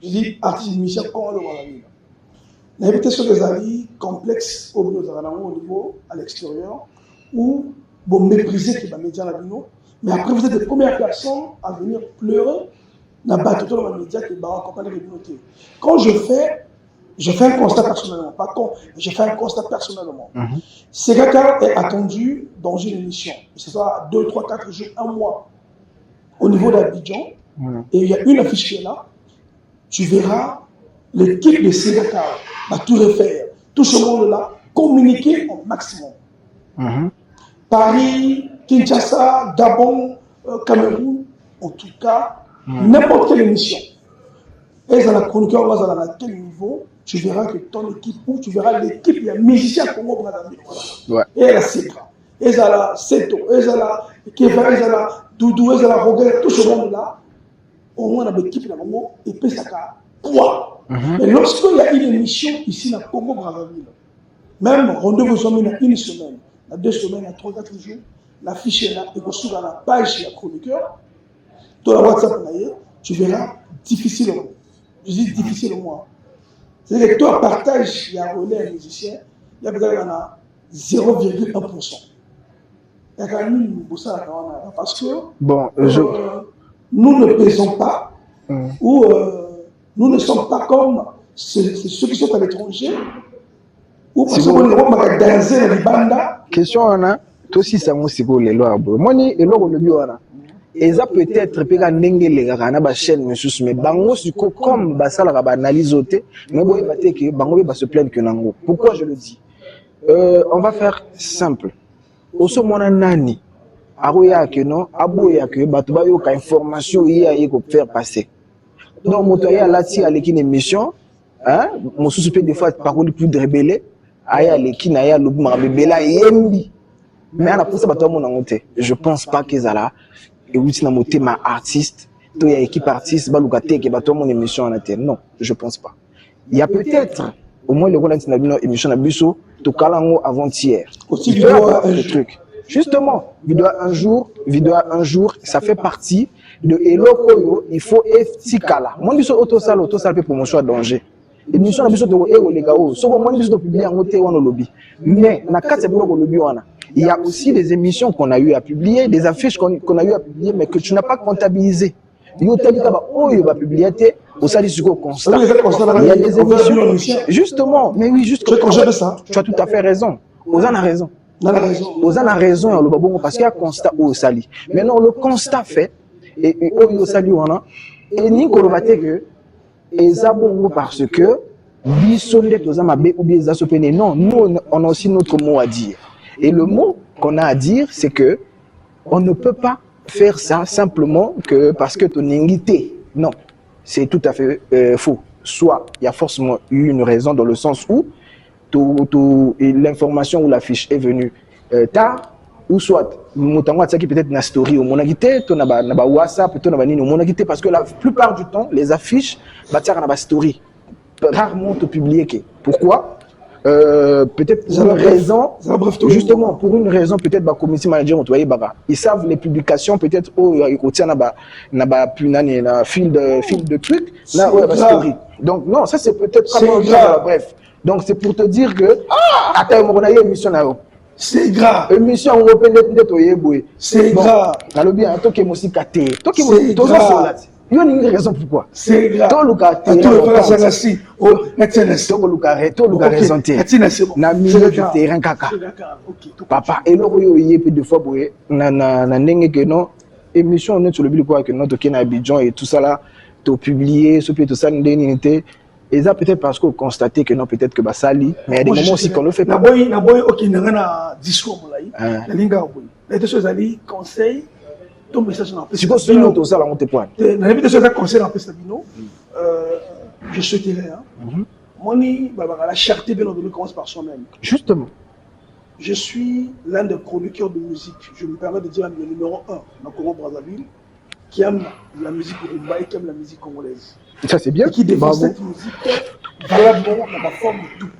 Speaker 2: Je dis artistes et musiciens congolais de Brazzaville. N'invitez sur des amis complexes au niveau à l'extérieur, ou vous méprisez les médias là, mais après vous êtes les premières personnes à venir pleurer. Quand je fais un constat personnellement, pas quand, je fais un constat personnellement. Segaka est attendu dans une émission, que ce soit 2, 3, 4 jours, 1 mois, au niveau d'Abidjan, et il y a une affiche qui est là, tu verras l'équipe de Segaka va tout refaire, tout ce monde-là, communiquer au maximum. Paris, Kinshasa, Gabon, Cameroun, en tout cas, n'importe quelle émission. Et dans la chroniqueur, à quel niveau, tu verras que ton équipe, ou tu verras l'équipe, il y a musiciens Congo Brazzaville. Et elle a Segra, et elle a Seto, et elle a Keva, et elle a Doudou, et elle a Roger, tout ce monde-là, au moins on a l'équipe Congo, et puis ça a poids. Et lorsqu'il y a une émission ici dans Congo Brazzaville, même rendez-vous sont mis dans 1 semaine, dans 2 semaines, dans 3, 4 jours, la fiche est là, et qu'on trouve dans la page de la chroniqueur. Toi, la WhatsApp, tu verras difficilement. Je dis difficilement. C'est-à-dire que toi, partage, il y a un relais musicien, il y a peut-être 0,1%. Il y a quand même parce que
Speaker 4: bon,
Speaker 2: nous ne pesons pas, ou nous ne sommes pas comme ceux qui sont à l'étranger, ou parce qu'on est dans les bandas.
Speaker 4: Question, toi aussi, ça m'a aussi pour les lois. Moi, et là, on le dit, Et ça peut-être pega ndenge les gars na ba chaîne monsieur mais bango siko comme ba sala ba analyse oté mais boye ba te que bango ba se plaindre que nango. Pourquoi je le dis? On va faire simple. Oso mona nani aroya que non aboya que bato ba yo ka information yi ko faire passer. Donc motoya là ti à l'équipe émission hein mon suspect des fois parole plus de rebelle aya l'équipe na ya lobu ma bebela yembi. Mais on a poussé bato mon nangote. Je pense pas qu'ils là et oui, si na ma artiste, toi y a équipe artiste, balukate qui bateau mon émission en interne. Non, je pense pas. Il y a peut-être au moins le rôle d'une émission à Busso, to kalango avant-hier.
Speaker 2: Aussi vidéo
Speaker 4: le truc. Justement, vidéo un jour, ça fait partie de Eloko, il faut eftikala. Moi Busso autosal peut promotion à danger. Émission à Busso to les gars, so moi Busso to publier en hôté ou en lobby. Mais na carte c'est pour lobby wana. Il y a aussi des émissions qu'on a eu à publier, des affiches qu'on a eu à publier, mais que tu n'as pas comptabilisé. Il y a publié, constat. Il y a des émissions. Justement, mais oui, justement. Tu as tout à fait raison. Ozan a raison. Ozan a raison, parce qu'il y a un constat au Sali. Maintenant, le constat fait, et au Sali, on a, et ni qu'on va dire que, et ça bon parce que, non, nous, on a aussi notre mot à dire. Et le mot qu'on a à dire, c'est que on ne peut pas faire ça simplement que parce que ton ingité. Non, c'est tout à fait faux. Soit il y a forcément eu une raison dans le sens où l'information ou l'affiche est venue tard, ou soit qui peut-être une story au monagité, tu as WhatsApp, tu as au monagité, parce que la plupart du temps, les affiches, na story. Rarement te publier. Pourquoi? Peut-être pour une raison, justement pour une raison peut-être bah community manager ils savent les publications peut-être ils retiennent na fil de trucs là ouais story. Donc non, ça c'est peut-être pas grave, bref. Donc c'est pour te dire que attends mon émission là.
Speaker 2: C'est grave.
Speaker 4: Émission européenne peut-être oyeboé.
Speaker 2: C'est grave.
Speaker 4: Na lobi en to ke musika te. To ke musika il y a une raison pourquoi.
Speaker 2: C'est grave.
Speaker 4: Tout le cas, tout le cas raisonné. Na milieu du terrain kaka. Papa, et là il y a peu de fois boye na ndenge que non émission on est sur le but quoi que non to na Abidjan et tout ça là to publier ce tout ça ndenge et ça peut-être parce qu'on constaté que non peut-être que bah sali mais il y a des moments aussi qu'on le fait pas.
Speaker 2: Na boy OK na discours molai. Na linga boy. Les choses ali conseil ton message dans
Speaker 4: si quoi sinon tout ça là on te pointe.
Speaker 2: Na limite de ça conseil en Pestabino je souhaiterais moni la cherté bien on commence par soi-même.
Speaker 4: Justement.
Speaker 2: Je suis l'un des producteurs de musique, je me permets de dire le numéro 1 dans Congo-Brazzaville, qui aime la musique rumba et qui aime la musique congolaise.
Speaker 4: Ça c'est bien.
Speaker 2: Et qui défend cette musique valablement dans la forme de tout.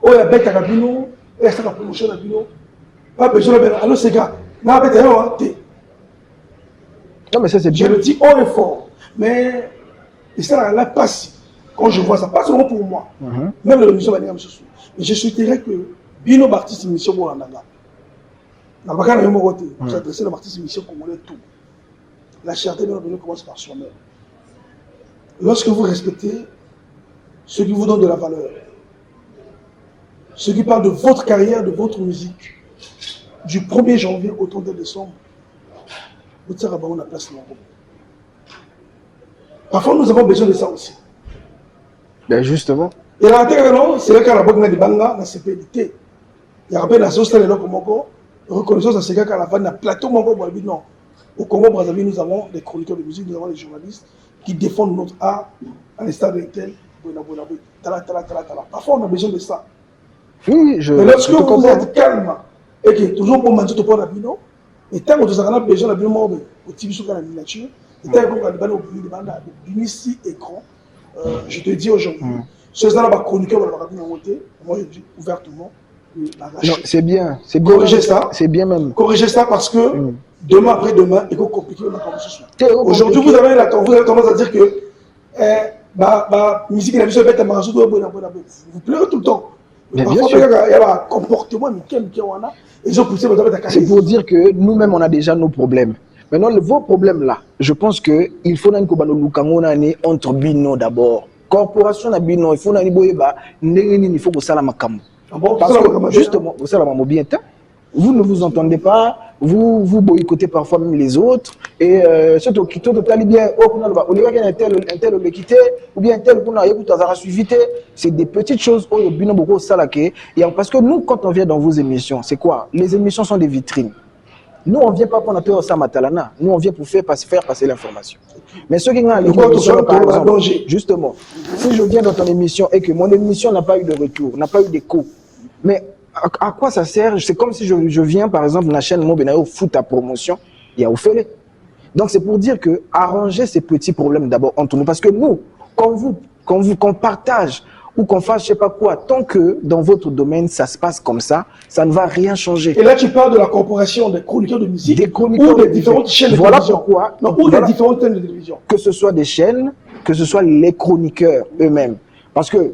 Speaker 2: Oh, il y a Bête à Gabino, il y a la promotion à Gabino. Pas besoin de alors c'est gars, non,
Speaker 4: mais ça c'est bien.
Speaker 2: Je le dis haut et fort, mais ça là passe. Quand je vois ça, pas seulement pour moi, même l'émission va venir me soucier. Mais je souhaiterais que Bino Bartis émission pour l'Andaga. La bagaille est mon côté. Vous adressez la Bartis émission congolais tout. La cherté de Bino commence par soi-même. Lorsque vous respectez ceux qui vous donnent de la valeur, ceux qui parlent de votre carrière, de votre musique, du 1er janvier au 31 décembre, vous tirez à la place de l'Andaga. Parfois, nous avons besoin de ça aussi.
Speaker 4: Ben justement.
Speaker 2: Et la terre, c'est là qu'à la banque de Banga, la CPLT. Il y a rappelé la société de l'Okomoko, reconnaissance à ces gars qu'à la fin de plateau Moko, non. Au Congo-Brazzaville, nous avons des chroniqueurs de musique, nous avons des journalistes qui défendent notre art à l'instar de tel. Parfois, on a besoin de ça.
Speaker 4: Oui,
Speaker 2: mais lorsque vous êtes calme et que toujours pour manger tout pour la bino, et tant que vous avez besoin de la bino, au type sur la miniature, et tant que vous avez besoin de ici écran, je te dis aujourd'hui, ceux là va chroniquer, moi je dis ouvertement,
Speaker 4: non, c'est bien, c'est
Speaker 2: corriger ça,
Speaker 4: c'est bien même.
Speaker 2: Corriger ça parce que demain après demain, il faut compliquer la conversation. Aujourd'hui, vous avez tendance à dire que musique la musique bête vous pleurez tout le temps.
Speaker 4: Mais bien sûr.
Speaker 2: Il y a un comportement
Speaker 4: c'est pour dire que nous-mêmes on a déjà nos problèmes. Maintenant, vos problèmes là, je pense qu'il faut entre Bino d'abord. Corporation à Bino, il faut il faut que ça la macam. Parce que justement, vous ne vous entendez pas, vous boycottez parfois même les autres. Et surtout, qui tout allait bien, ou bien quitter, ou bien un tel qu'on a suivi. C'est des petites choses où il y a beaucoup de salaké. Parce que nous, quand on vient dans vos émissions, c'est quoi? Les émissions sont des vitrines. Nous, on ne vient pas pour notre Samatalana. Nous, on vient pour faire passer l'information. Mais ceux qui ont l'émission, par exemple, justement, si je viens dans ton émission et que mon émission n'a pas eu de retour, n'a pas eu d'écho, mais à quoi ça sert? C'est comme si je viens, par exemple, dans la chaîne Mobenayo, foot à promotion, il y a Ophélé. Donc, c'est pour dire que arranger ces petits problèmes d'abord entre nous. Parce que nous, qu'on partage ou qu'on fasse je sais pas quoi, tant que dans votre domaine, ça se passe comme ça ne va rien changer.
Speaker 2: Et là, tu parles de la corporation des chroniqueurs de musique
Speaker 4: ou
Speaker 2: des différentes chaînes de télévision.
Speaker 4: Pourquoi,
Speaker 2: ou des différentes chaînes de télévision.
Speaker 4: Que ce soit des chaînes, que ce soit les chroniqueurs eux-mêmes. Parce que,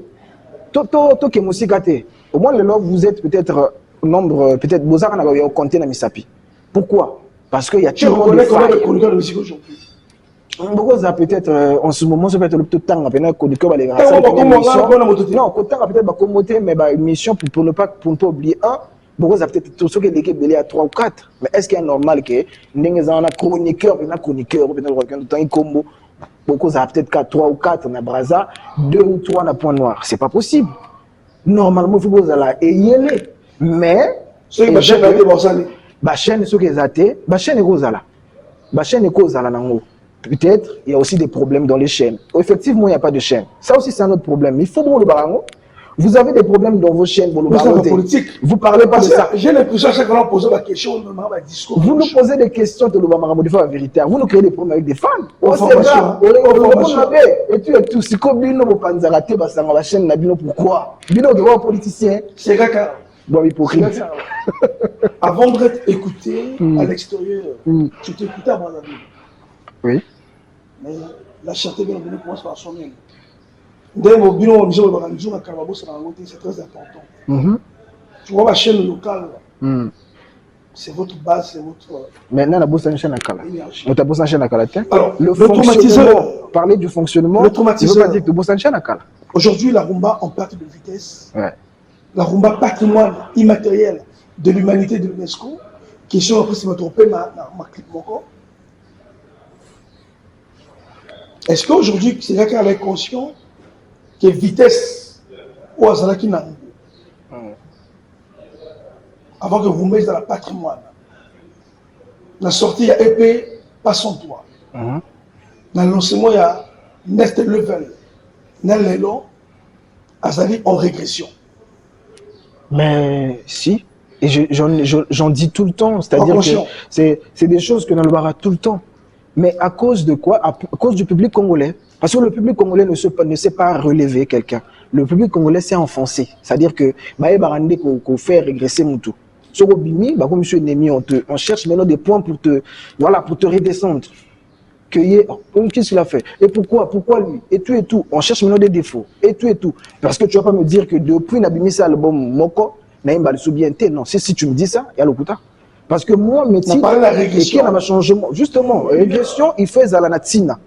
Speaker 4: au moins, vous êtes peut-être nombre, peut-être, Bozar n'a compté dans Misapi. Pourquoi? Parce qu'il y a tellement de failles.
Speaker 2: Les chroniqueurs de musique aujourd'hui.
Speaker 4: Peut-être en ce moment, ça peut être le tout temps, peut-être chroniqueur va les raser. Non, peut-être mais une mission pour ne pas oublier un. Beaucoup ça peut-être tout ce qui est l'équipe belé à 3 ou 4. Mais est-ce qu'il est normal que n'engagez un chroniqueur, peut-être temps combo, beaucoup ça peut-être 4, 3 ou 4 na Braza, 2 ou 3 na Point Noir. C'est pas possible. Normalement, il faut que vous allez ayez mais
Speaker 2: ceux qui chaîne a été borsani.
Speaker 4: Ba chaîne ceux qui athées, ba chaîne est cozala. Ba chaîne est cozala nango. Peut-être il y a aussi des problèmes dans les chaînes. Effectivement, il n'y a pas de chaîne. Ça aussi c'est un autre problème. Il faut le barango. Vous avez des problèmes dans vos chaînes, vous parlez pas de ça.
Speaker 2: J'ai l'impression que chaque fois on pose la question, discours.
Speaker 4: Vous nous posez des questions de l'Obama, la vérité. Vous nous créez des problèmes avec des fans. Et tout. Si comme nous ne pas nous arrêter, la chaîne n'a pas pourquoi. Bino de voir politicien.
Speaker 2: C'est vrai
Speaker 4: bon, hypocrite.
Speaker 2: Avant d'être écouté à l'extérieur, tu t'écoutais avant la vie.
Speaker 4: Oui.
Speaker 2: Mais la chanter bien venue commence par sonner. C'est très important. Tu vois, la chaîne locale, c'est votre base, c'est votre.
Speaker 4: Maintenant, la chaîne locale.
Speaker 2: Alors,
Speaker 4: le fonctionnement, parler du fonctionnement,
Speaker 2: l'automatiseur.
Speaker 4: Dire
Speaker 2: aujourd'hui, la rumba en perte de vitesse.
Speaker 4: Ouais.
Speaker 2: La rumba patrimoine immatériel de l'humanité de l'UNESCO, qui sont après, si je me trompe, ma clip encore. Est-ce qu'aujourd'hui, c'est là qu'elle est conscient que vitesse ou Azalaki n'a avant que vous mettez dans la patrimoine, la sortie, il y a épée, pas sans toi. Dans le lancement, il y a next level. Dans l'élan, Azali en régression.
Speaker 4: Mais si, et j'en dis tout le temps, c'est-à-dire que c'est des choses que nous le verra tout le temps. Mais à cause de quoi? À cause du public congolais. Parce que le public congolais ne sait pas relever quelqu'un. Le public congolais s'est enfoncé. C'est-à-dire que qu'on fait régresser Moutou. Sur Obimi, comme monsieur Nemi, on cherche maintenant des points pour te redescendre. Qu'est-ce qu'il a fait? Et pourquoi lui? Et tout. On cherche maintenant des défauts. Et tout. Parce que tu vas pas me dire que depuis Nabimi ça album Moko, Naïm Soubienté. Non, si tu me dis ça, il y a le coup. Parce que moi, médecine,
Speaker 2: régression.
Speaker 4: Un changement. Justement, régression, il fait à la natina.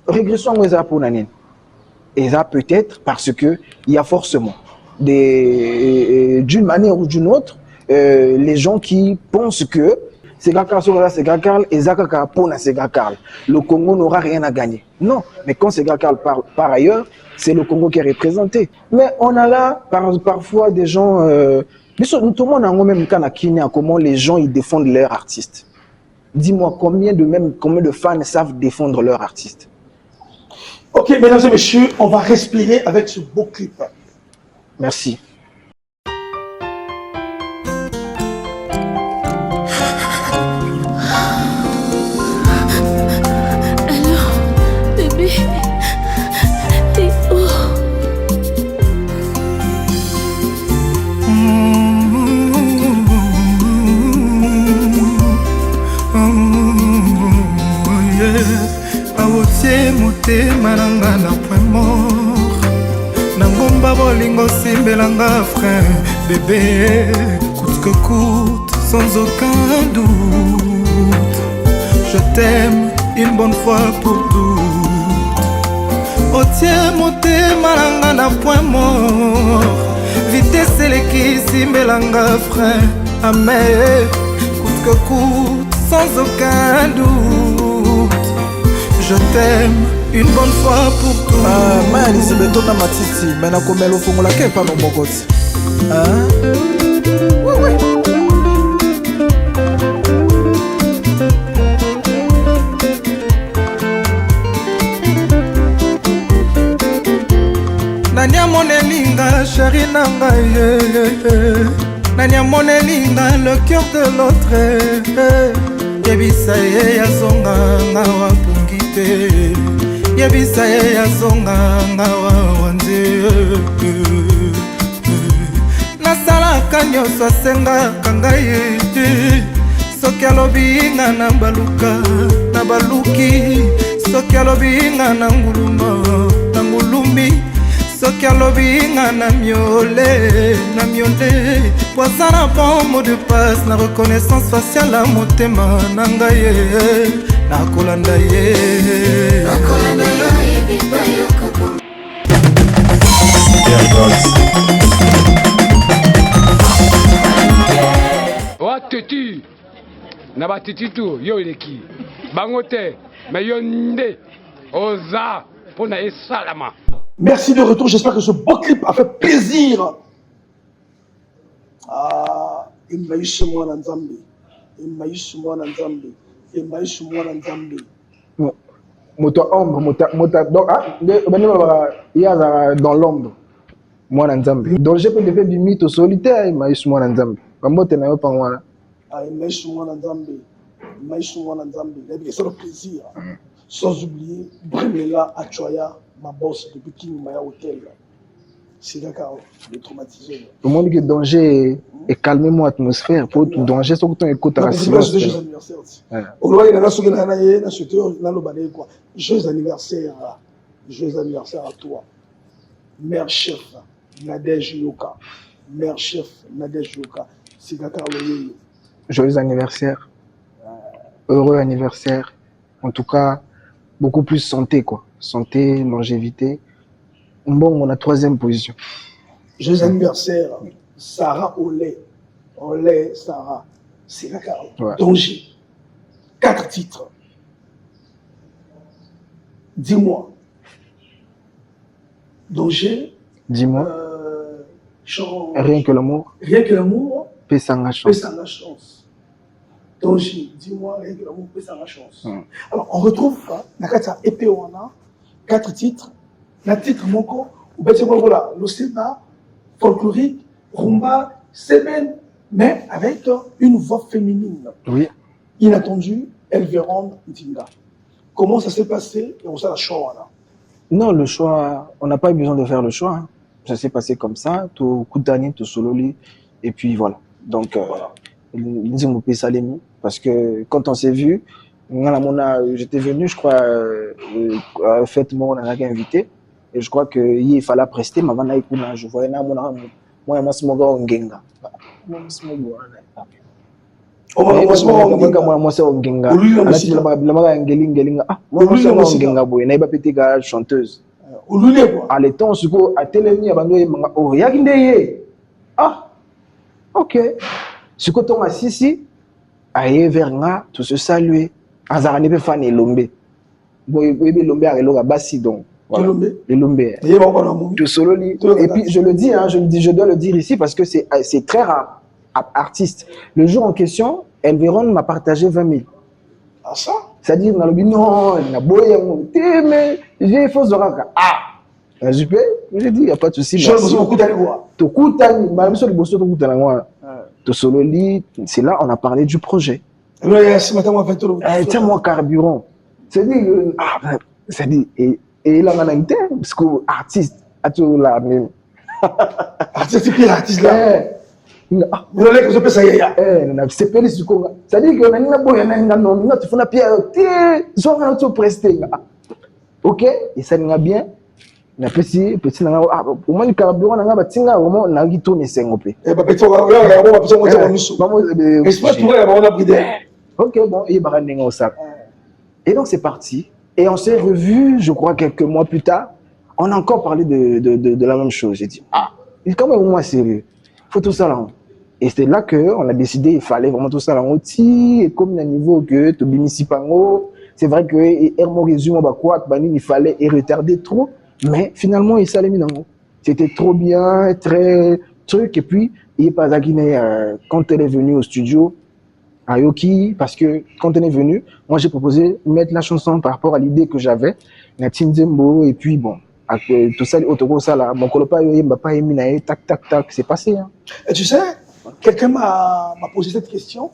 Speaker 4: Régression, on est pour Nanine. Et ça peut-être parce que il y a forcément d'une manière ou d'une autre, les gens qui pensent que c'est Gakarl et Zakaka Pona c'est Gakarl. Le Congo n'aura rien à gagner. Non, mais quand c'est Gakarl par ailleurs, c'est le Congo qui est représenté. Mais on a là parfois des gens. Tout le monde a même comment les gens ils défendent leurs artistes. Dis-moi combien de fans savent défendre leurs artistes.
Speaker 2: Ok, mesdames et messieurs, on va respirer avec ce beau clip.
Speaker 4: Merci.
Speaker 3: Alors, bébé, t'es où?
Speaker 6: Awotie motema nanga na point mort na ngomba bolingo simbelanga frein bébé coûte que coûte sans aucun doute je t'aime une bonne fois pour toutes otie motema nanga na point mort vitesse eleki simbelanga frein amer coûte que coûte, sans aucun doute. Je t'aime une bonne fois pour tout.
Speaker 7: Mani c'est béton na matiti, mais na komelo fongola ke pa no bokoti. Oui.
Speaker 6: Nanya monelinga chéri nanga Nanya monelinga le cœur de l'autre Yebisa ye yazonga ngawa pungite Yebisa ye yazonga ngawa wanze Nasalaka nyonso asengaka ngai soki alobi nga na baluka na baluki soki alobi nga na nguluma na ngulumi soki alobi nga na miole poza na bon mot de passe na reconnaissance faciale ya motema na ngai ye nakolanda ye
Speaker 5: wateti na bateti tu yo eleki bango te me yo nde oza mpona esalama.
Speaker 2: Merci de retour, j'espère que ce beau clip a fait plaisir. Imaishi mwana nzambe. Imaishi mwana nzambe. Imaishi mwana nzambe.
Speaker 4: Moto ombre, donc il y a dans l'ombre. Mwana nzambe. Donc j'ai pas de fait du mythe solitaire, Imaishi mwana nzambe. Kambote na yo pangwana.
Speaker 2: Imaishi mwana nzambe. Imaishi mwana nzambe. C'est le plaisir. Sans oublier Brimela Achoya, ma boss depuis King Maya Hotel. C'est d'accord, le traumatisé.
Speaker 4: Le monde qui danger et calmer mon atmosphère pour tout danger sans que tu écoutes la silence.
Speaker 2: Joyeux anniversaire. Au loin il y a ce que joyeux anniversaire. Joyeux anniversaire à toi. Mère chef Nadège Yoka. Mère chef Nadège Yoka. C'est d'accord, le
Speaker 4: joyeux anniversaire. Heureux anniversaire. En tout cas, beaucoup plus santé, quoi. Santé, longévité. Bon, on a 3e position.
Speaker 2: Joyeux anniversaire, Sarah Olé. Olé, Sarah. C'est la carte.
Speaker 4: Ouais.
Speaker 2: Danger. 4 titres. Dis-moi. Danger.
Speaker 4: Dis-moi.
Speaker 2: Chant.
Speaker 4: Rien que l'amour.
Speaker 2: Rien que l'amour.
Speaker 4: Pesanga chance.
Speaker 2: Pesanga chance. Danger. Dis-moi, rien que l'amour. Pesanga chance. Alors, on retrouve, Nakata Epewana, 4 titres. La titre moko, ou bien c'est voilà, le Sénat, folklorique, rumba, semaine, mais avec une voix féminine.
Speaker 4: Oui.
Speaker 2: Inattendue, Elvéron Ndinga. Comment ça s'est passé et on s'est la choix là?
Speaker 4: Non, le choix, on n'a pas eu besoin de faire le choix. Hein. Ça s'est passé comme ça, tout coup d'année, tout sololi, et puis voilà. Donc, voilà. Parce que quand on s'est vu, j'étais venu, je crois, à fête, on a invité. Et je crois qu'il fallait prester, mais je voyais moi, je suis Ngenga. Chanteuse. À l'étang, à Télémi, ok. Ce que tu as ici, aïe vers nga, tout se saluer. Azarani pe fan elombe. Elombe a reloga basi donc. Elombe. Et puis je le dis, hein, je dois le dire ici parce que c'est très rare. Artiste. Le jour en question, Elvéron m'a partagé 20 000.
Speaker 2: Ah ça?
Speaker 4: C'est-à-dire, on a dit non, il a beau mais j'ai fausse de raka. Ah! J'ai dit, il n'y a pas de souci.
Speaker 2: Je vous beaucoup d'aller voir.
Speaker 4: C'est là on a parlé du projet. Tiens-moi carburant. C'est-à-dire, et là, on a une thème, parce que l'artiste a toujours la même.
Speaker 2: Artiste, qui est l'artiste là?
Speaker 4: C'est pas les secours. C'est-à-dire qu'on a une bonne, tu fais une pierre, tu presté. Ok, et ça n'a bien. Na petit au moins le carburant na ba tinga vraiment na gi tourner 5 op.
Speaker 2: Petit
Speaker 4: OK bon, il va ramener au sac. Et donc c'est parti et on s'est revu je crois quelques mois plus tard, on a encore parlé de la même chose. J'ai dit il est quand même au moins sérieux. Faut tout ça là. Et c'est là qu'on a décidé il fallait vraiment tout ça là aussi et comme à niveau que to bimisi pango, c'est vrai que Hermo résume quoi il fallait retarder trop, mais finalement il s'est mis dans c'était trop bien, très truc et puis il est pas quand elle est venue au studio Ayoki, parce que quand on est venu, moi j'ai proposé de mettre la chanson par rapport à l'idée que j'avais, Natine Zembo, et puis bon, tout ça, autour ça là, mon colopa m'a pas émis, tac, tac, tac, c'est passé. Hein.
Speaker 2: Et tu sais, quelqu'un m'a posé cette question.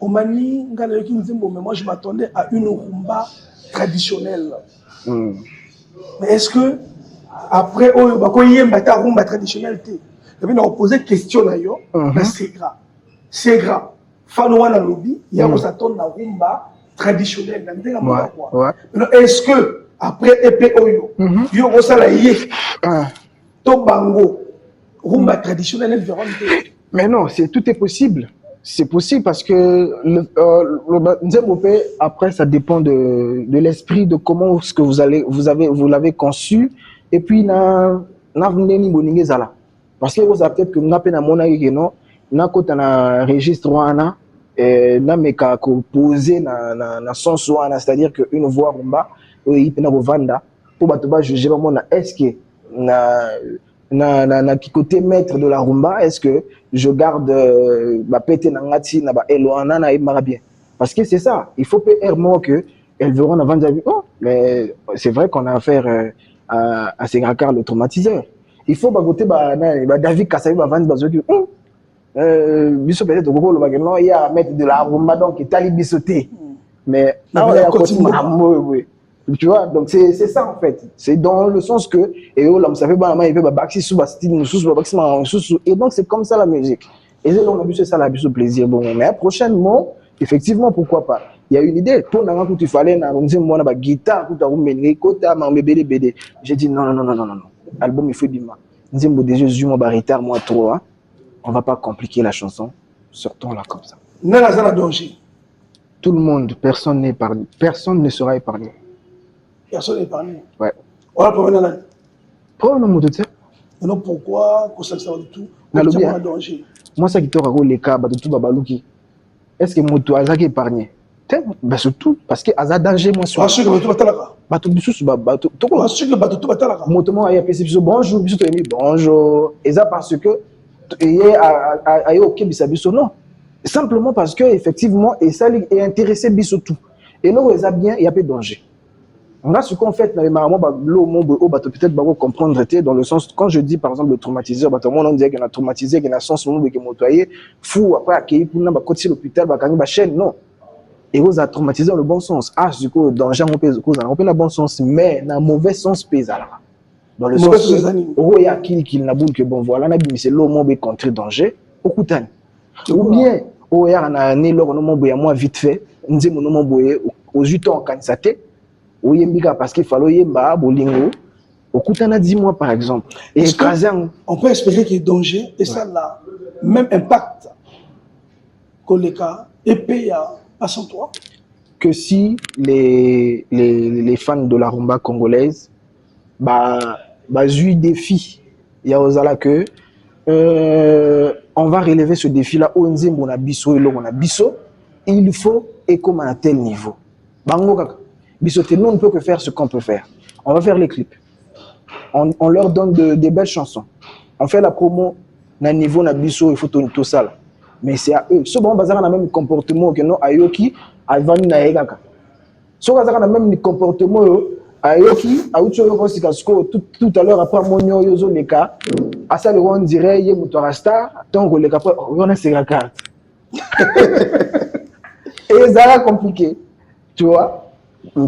Speaker 2: On m'a dit, mais moi je m'attendais à une rumba traditionnelle. Mais est-ce que, après, il y a une rumba traditionnelle, on a posé question là, c'est grave. C'est grave. Fanoua lobby, il y a s'attendre à rumba traditionnelle. Est-ce que après EPOYO, il y a ça là Tobango, rumba traditionnelle elle verra.
Speaker 4: Mais non, tout est possible. C'est possible parce que le après ça dépend de l'esprit, de comment ce que vous l'avez conçu et puis parce que vous avez peut-être que n'a pas na mona non na kota na registre wana na meka ko poser na sens wana, c'est-à-dire que une voix rumba oui pena vanda pour bato ba juger mona est-ce que na qui côté maître de la rumba, est-ce que je garde ba pété na ngati na ba eloana na imara bien, parce que c'est ça, il faut pas que elles verront avant de oh mais c'est vrai qu'on a affaire à ces grands car le traumatiseur, il faut ba côté ba David Kassavi ba vendre bazoki biso peut-être au le bagnon il y a mettre de la rumba donc itali bisoté mais tu vois, donc c'est ça en fait, c'est dans le sens que et là ça fait ba il fait ba baxi sous ba style et donc c'est comme ça la musique et donc c'est ça la biso plaisir bon mais prochainement effectivement pourquoi pas, il y a une idée pour n'a que tu fallait na runzi mona ba guitare tout à rumba kota ma bébé bébé, j'ai dit non album il faut bima nzimbo déjà moi ba retard moi trop hein. On va pas compliquer la chanson, sortons-la comme ça.
Speaker 2: Danger.
Speaker 4: Tout le monde, personne n'est épargné. Personne ne sera épargné.
Speaker 2: Personne n'est épargné.
Speaker 4: Ouais.
Speaker 2: On va prendre la
Speaker 4: Problème de ça.
Speaker 2: Non, pourquoi qu'on s'en de tout? Danger.
Speaker 4: Moi, ça qui te raconte les cas, de tout babalouki. Est-ce que Moto Azak est épargné? Ben surtout, parce que Azak danger, moi, sur.
Speaker 2: Parce que Moto Batalaka.
Speaker 4: Bateau Bissous, Bateau.
Speaker 2: Parce que Bateau Batalaka.
Speaker 4: Moto moi, il y a PCB, bonjour, Bissous, bonjour. Et ça parce que. Et ok bisabiso non, simplement parce que effectivement et ça est intéressé biso tout et là où ça bien il y a pas de danger. On a ce qu'on fait normalement peut-être comprendre dans le sens quand je dis par exemple le traumatiseur on dit qu'il a traumatisé qu'il a sens monde qui motoyer fou après accueilli pour na côté l'hôpital ba chaîne non et vous a traumatisé dans le bon sens du coup danger on peut le bon sens mais dans mauvais sens pesa là. Dans le sens où il y a qui n'a boule que bon voilà, c'est l'homme qui est contre danger, au coutan. Ou bien, où il y a un élo, moi vite fait, nous disons mon nom aux 8 ans quand ça t'est, où il y a parce qu'il fallait y avoir bolingo, au coutan à 10 mois par exemple. Et
Speaker 2: on peut espérer qu'il y ait danger et ça là, même impact que les cas épais à 103.
Speaker 4: Que si les fans de la rumba congolaise, défi il y a aux que on va relever ce défi là on a biso et on a biso il faut et comme à tel niveau bango kaka biso nous on ne peut que faire ce qu'on peut faire, on va faire les clips, on leur donne des belles chansons, on fait la promo na niveau na biso il faut tout ça là. Mais c'est à eux ce bon bazar na même comportement que non ayoki avant na ekaka so bazar na même comportement ayoki tout à l'heure après mon yozo les cas à ça le on dirait y muto rasta donc les cas on a ces cartes et ça a compliqué tu vois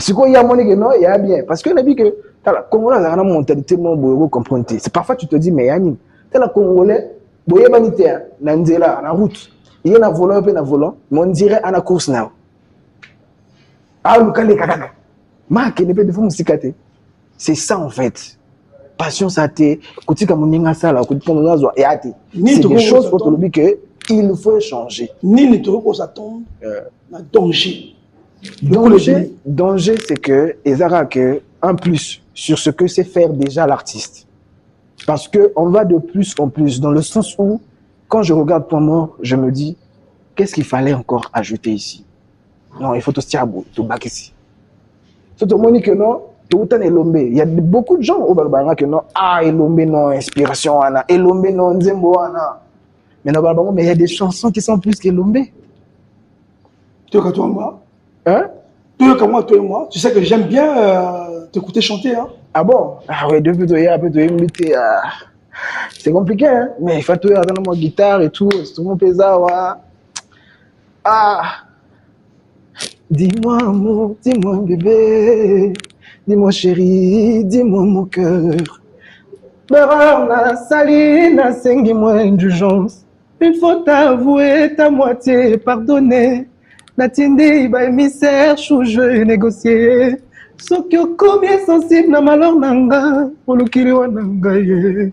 Speaker 4: si quoi il y a monnaie que non il y a bien parce que on a dit que la congolais a une mentalité mon boyo comprendre c'est parfois tu te dis mais yani la congolais boye banité na nzela na route il y a un volant et un volant mais on dirait à la course now ah le calé kaka. C'est ça en fait. Passion ça t'est. C'est des choses pour te dire que il faut changer.
Speaker 2: Ni ne te repose à ton danger.
Speaker 4: Danger, c'est que Ezara que un plus sur ce que sait faire déjà l'artiste. Parce que on va de plus en plus dans le sens où quand je regarde Point Mort, je me dis, qu'est-ce qu'il fallait encore ajouter ici? Non, il faut tout stiabo, tout bac ici. Tout le monde que non, tout le Elombe. Il y a beaucoup de gens au Balbanga que non, ah, Elombe non, inspiration, Anna, Elombe non, Nzembo, Anna. Mais non, Balbanga, mais il y a des chansons qui sont plus qu'Elombe.
Speaker 2: Toi, quand toi et moi,
Speaker 4: Hein?
Speaker 2: toi et moi, tu sais que j'aime bien t'écouter chanter. Hein?
Speaker 4: Ah bon? Ah ouais, depuis toi, c'est compliqué, hein? Mais il faut tout attendre moi guitare et tout mon pesant, ouais. Ah! Dis-moi amour, dis-moi bébé, dis-moi chérie, dis-moi mon cœur. Berard na sali, na sengi moi indulgence. Il faut t'avouer ta moitié, pardonner. Natindi, ba émissaire, chou, je vais négocier. Sokyo combien sensible na malheur nanga, pour le kiri wananga ye.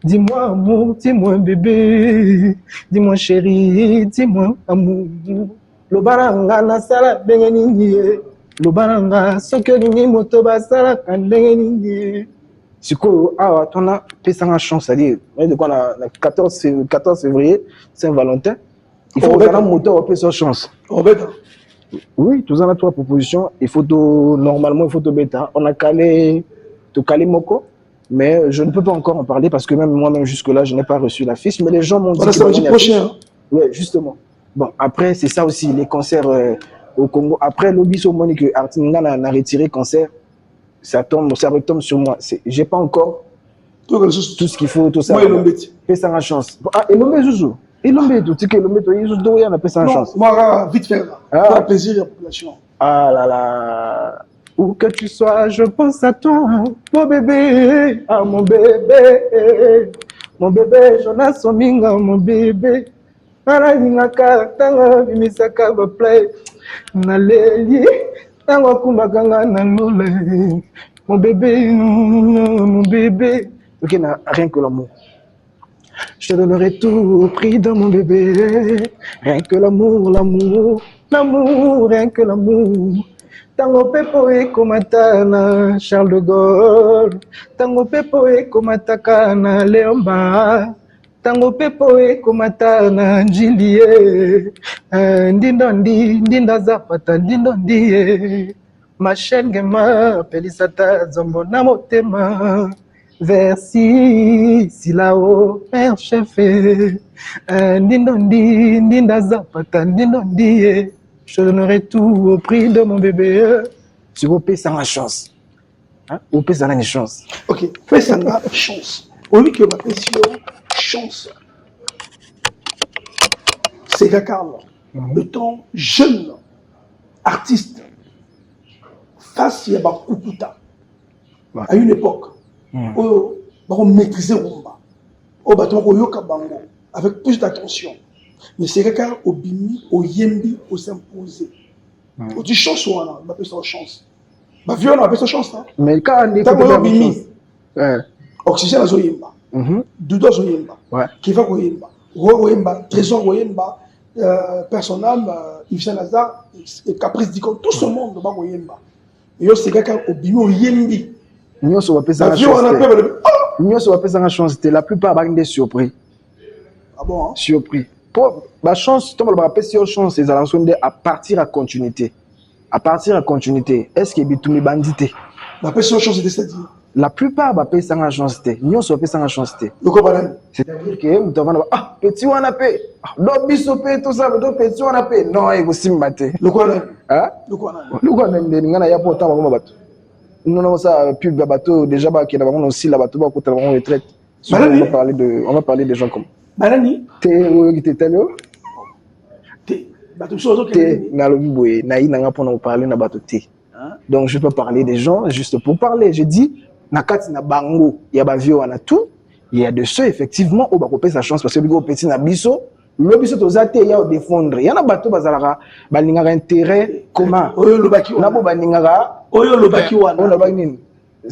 Speaker 4: Dis-moi amour, dis-moi bébé, dis-moi chérie, dis-moi amour. Lobaranga na sala ndenge nini ye. Lobaranga sokyo nini moto basala ka ndenge nini ye. Sikoyo awa tona pesanga chance, c'est-à-dire de quoi na 14 février, Saint-Valentin. Il faut que moto au pesa chance. Oui, tous en a 3 propositions. Il faut normalement il faut te bêta. On a calé moko. Mais je ne peux pas encore en parler parce que même moi-même jusque-là, je n'ai pas reçu la fiche. Mais les gens m'ont dit que
Speaker 2: samedi prochain.
Speaker 4: Oui, justement. Bon, après, c'est ça aussi, les concerts au Congo. Après, l'Obiso Monique, Artinga n'a retiré concert. Ça retombe sur moi. J'ai pas encore tout ce qu'il faut, tout ça.
Speaker 2: Moi, Elombe.
Speaker 4: Fais ça en chance. Ah, Elombe, Zouzou. Elombe, tu sais que Elombe, il y a fait ça en chance.
Speaker 2: Moi, vite fait. Pour le plaisir de la population.
Speaker 4: Ah là là. Où que tu sois, je pense à toi, mon bébé, ah mon bébé, Jonas Ominga, mon bébé, Nalingaka, tanga bimisaka ba play, Naleli, tanga kumbakanga nalole, mon bébé, ok, rien que l'amour. Je te donnerai tout au prix de mon bébé, rien que l'amour, rien que l'amour. Tango pepo e komatana Charles de Gaulle, tango pepo e komatana Léomba, tango pepo e komatana Julie, ndinda zapata ndindondi, ma chaîne gema pelisata zombo na motema, versi silao père chef, ndinda zapata ndindondi. Je donnerai tout au prix de mon bébé. Si vous payez ça la chance. Hein? Vous payez ça la chance.
Speaker 2: Ok, fais ça la chance. Au lieu que ma question, chance. C'est Gakarl, le temps jeune, artiste, face à Bakukuta, à une époque, on maîtrisait Rumba, avec plus d'attention. Mais c'est quelqu'un au bimi, au yembi, au s'imposer. Au du chance ou on appelle ça chance. Ma vie on appelle ça chance.
Speaker 4: Mais quand on est
Speaker 2: au bimi, oxygène à zoyemba, doudo zoyemba, kiva zoyemba, royemba, trésor royemba, personnel, Yves Lazare, Caprice Dicon, tout ce monde va royemba. Et c'est quelqu'un au bimi, au yembi.
Speaker 4: Nous on appelle ça chance. Nous on appelle ça chance. La plupart ont des surpris.
Speaker 2: Ah bon?
Speaker 4: Surpris. La chance, tu me chance, c'est à partir à continuité. À partir à continuité, est-ce qu'il y a des bandité?
Speaker 2: La personne chance, c'est-à-dire?
Speaker 4: La plupart appellent ça la chance. Nous, on appelle ça la chance. C'est-à-dire que nous avons ah, petit on appelle, l'obisopé, tout ça, mais petit on appelle. Non, il faut s'y battre.
Speaker 2: Le quoi là?
Speaker 4: Hein? Le quoi là? Le quoi là? Il y a pas autant de bateau. Nous avons ça, pub de bateau, déjà, qui est aussi la bateau, qui est en retraite. On va parler des gens comme.
Speaker 2: Banani?
Speaker 4: T'es où qui t'es allé? Donc je peux parler des gens juste pour parler. Je dis, nakati na bango, il y a bavio na tout. Il y a de ceux effectivement où va couper sa chance parce que le petit na biso, le biso tozate il y a défendre. Il y en a bateau bazalaka, balingara intérêt commun.
Speaker 2: Oyo lobaki wana.
Speaker 4: Nabo balingara.
Speaker 2: Oyo lobaki wana.
Speaker 4: On lobaki nini?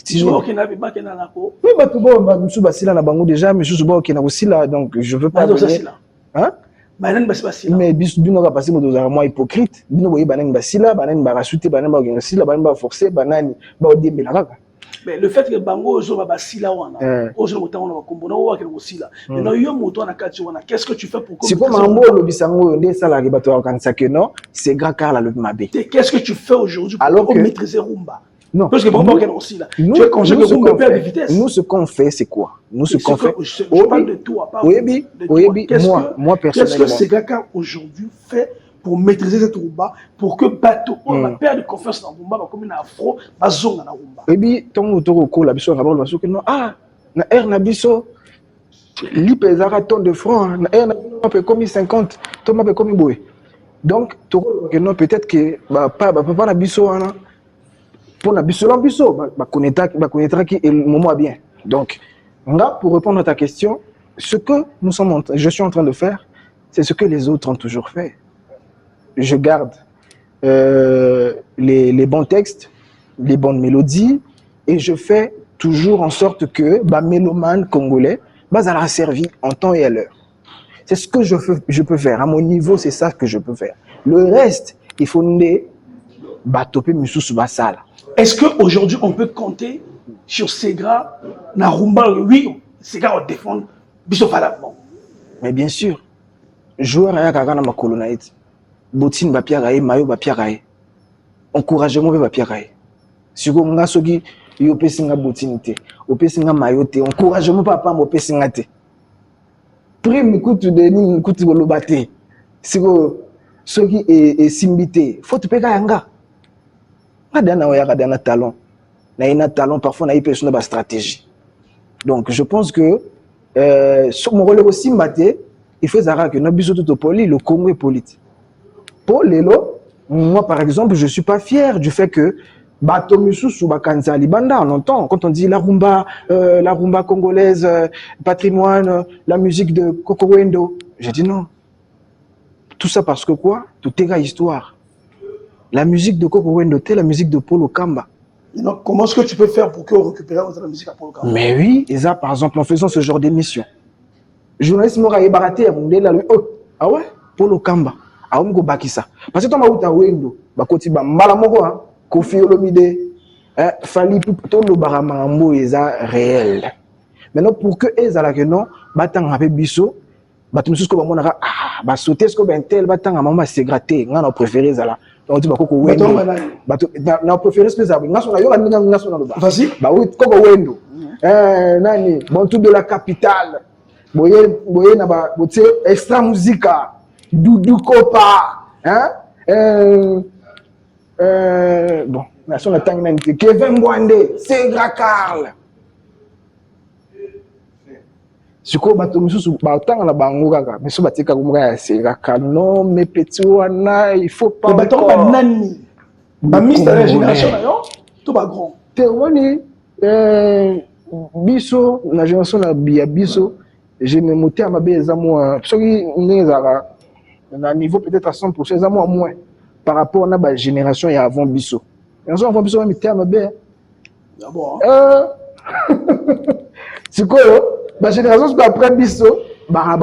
Speaker 2: Si je vois qu'il n'a pas qu'un anako.
Speaker 4: Oui, bateau bon, monsieur basila na bango déjà, mais je vois qu'il n'a aussi là, donc je veux pas. Hein? Mais bino ka passer moto za moi hypocrite bino boye banani basila banani ba rasuter banani ba organisila banani ba forcer banani ba odembela kaka
Speaker 2: Mais le fait que bango ozo basila wana ozo motanga na kombo na wa ke osila mais na yo moto na kati wana qu'est-ce que tu fais pour
Speaker 4: c'est comme mambo lo bisango ndé sala ke bato kanisa que non c'est grand car la le mabé
Speaker 2: qu'est-ce que tu fais aujourd'hui pour maîtriser rumba?
Speaker 4: Non,
Speaker 2: parce que bon qu'elle aussi là tu es conscient que rumba perd de vitesse.
Speaker 4: Nous ce qu'on fait c'est quoi? Nous ce qu'on fait
Speaker 2: je parle de toi pas
Speaker 4: moi personnellement
Speaker 2: qu'est-ce que c'est grand aujourd'hui fait pour maîtriser cette rumba, pour que bateau on va perdre confiance dans rumba comme une afro bazonga na rumba.
Speaker 4: Et puis ton auto ko la biso ngabalo baso que non na air na biso li pesara ton de francs na air na peut comme 50 to ma peut comme boy. Donc to que non peut-être que pas na biso ana pour na biso ba connaîtra qui est le moment bien. Donc là pour répondre à ta question, ce que je suis en train de faire, c'est ce que les autres ont toujours fait. Je garde les bons textes, les bonnes mélodies, et je fais toujours en sorte que les mélomanes congolais soient servis en temps et à l'heure. C'est ce que je peux faire. À mon niveau, c'est ça que je peux faire. Le reste, il faut topé misusu basala.
Speaker 2: Est-ce qu'aujourd'hui, on peut compter sur Segra, na rumba, oui, Segra va défendre biso valablement?
Speaker 4: Mais bien sûr, joueur à Kagana Makolonaït. Botine ba piaraye mayo ba piaraye encouragement ba piaraye siko nga soki yo pesinga botine te opesinga mayo te encouragement papa mo pesinga te prime kutu de ni kutu bolobate siko soki e simbité faut te peka yanga madana oya kadana talent na ina talent parfois na ipesuna ba stratégie. Donc je pense que sur mon rôle aussi maté il faut zara que no biso tout poli le Congo est politique. Pour Lelo, moi par exemple, je ne suis pas fier du fait que Batomusu Subakanza Libanda, on entend quand on dit la rumba congolaise, patrimoine, la musique de Coco Wendo. J'ai dit non. Tout ça parce que quoi? Tout est la histoire. La musique de Coco Wendo, c'est la musique de Paul Okamba.
Speaker 2: Donc, comment est-ce que tu peux faire pour qu'on récupère la musique à Paul Okamba?
Speaker 4: Mais oui, et ça par exemple en faisant ce genre d'émission. Journaliste Moraï Baraté, ah ouais, Paul Okamba. Aumgo bakisa parce que toi mauta wendo bakoti ba mbala moko Kofi Olomide fali to lo baramango eza réel. Maintenant pour que ezala que non batanga pe biso batumisusko ba monaka ba sauter ce que ben tel batanga mama c'est gratté nga na préféré ezala donc tu bakoko wendo bato na préféré ce que ça nga sona yo nga sona lo ba
Speaker 2: vas-y
Speaker 4: ba oui koko wendo nani bon tout de la capitale boye na ba botie extra musica Doudou Kopa, bon, nation la tangnanité, Kevin Mwande, Segra Karl. Ce qu'on va tomber sur batang la bangoura, mais ce batika kumura Segra Karl. Non, mais petit wana, il faut pas.
Speaker 2: Le bâton va nani. Ma mise de la génération là, tout va grand.
Speaker 4: Théonie, biso, la génération la biso, je me monté à ma belle moi, ce qui n'est pas. À un niveau peut-être à 100%, c'est à moi moins par rapport à la génération et avant Bisso. La génération avant Bisso, mais terme bien.
Speaker 2: D'abord.
Speaker 4: C'est quoi la génération après Bisso, voilà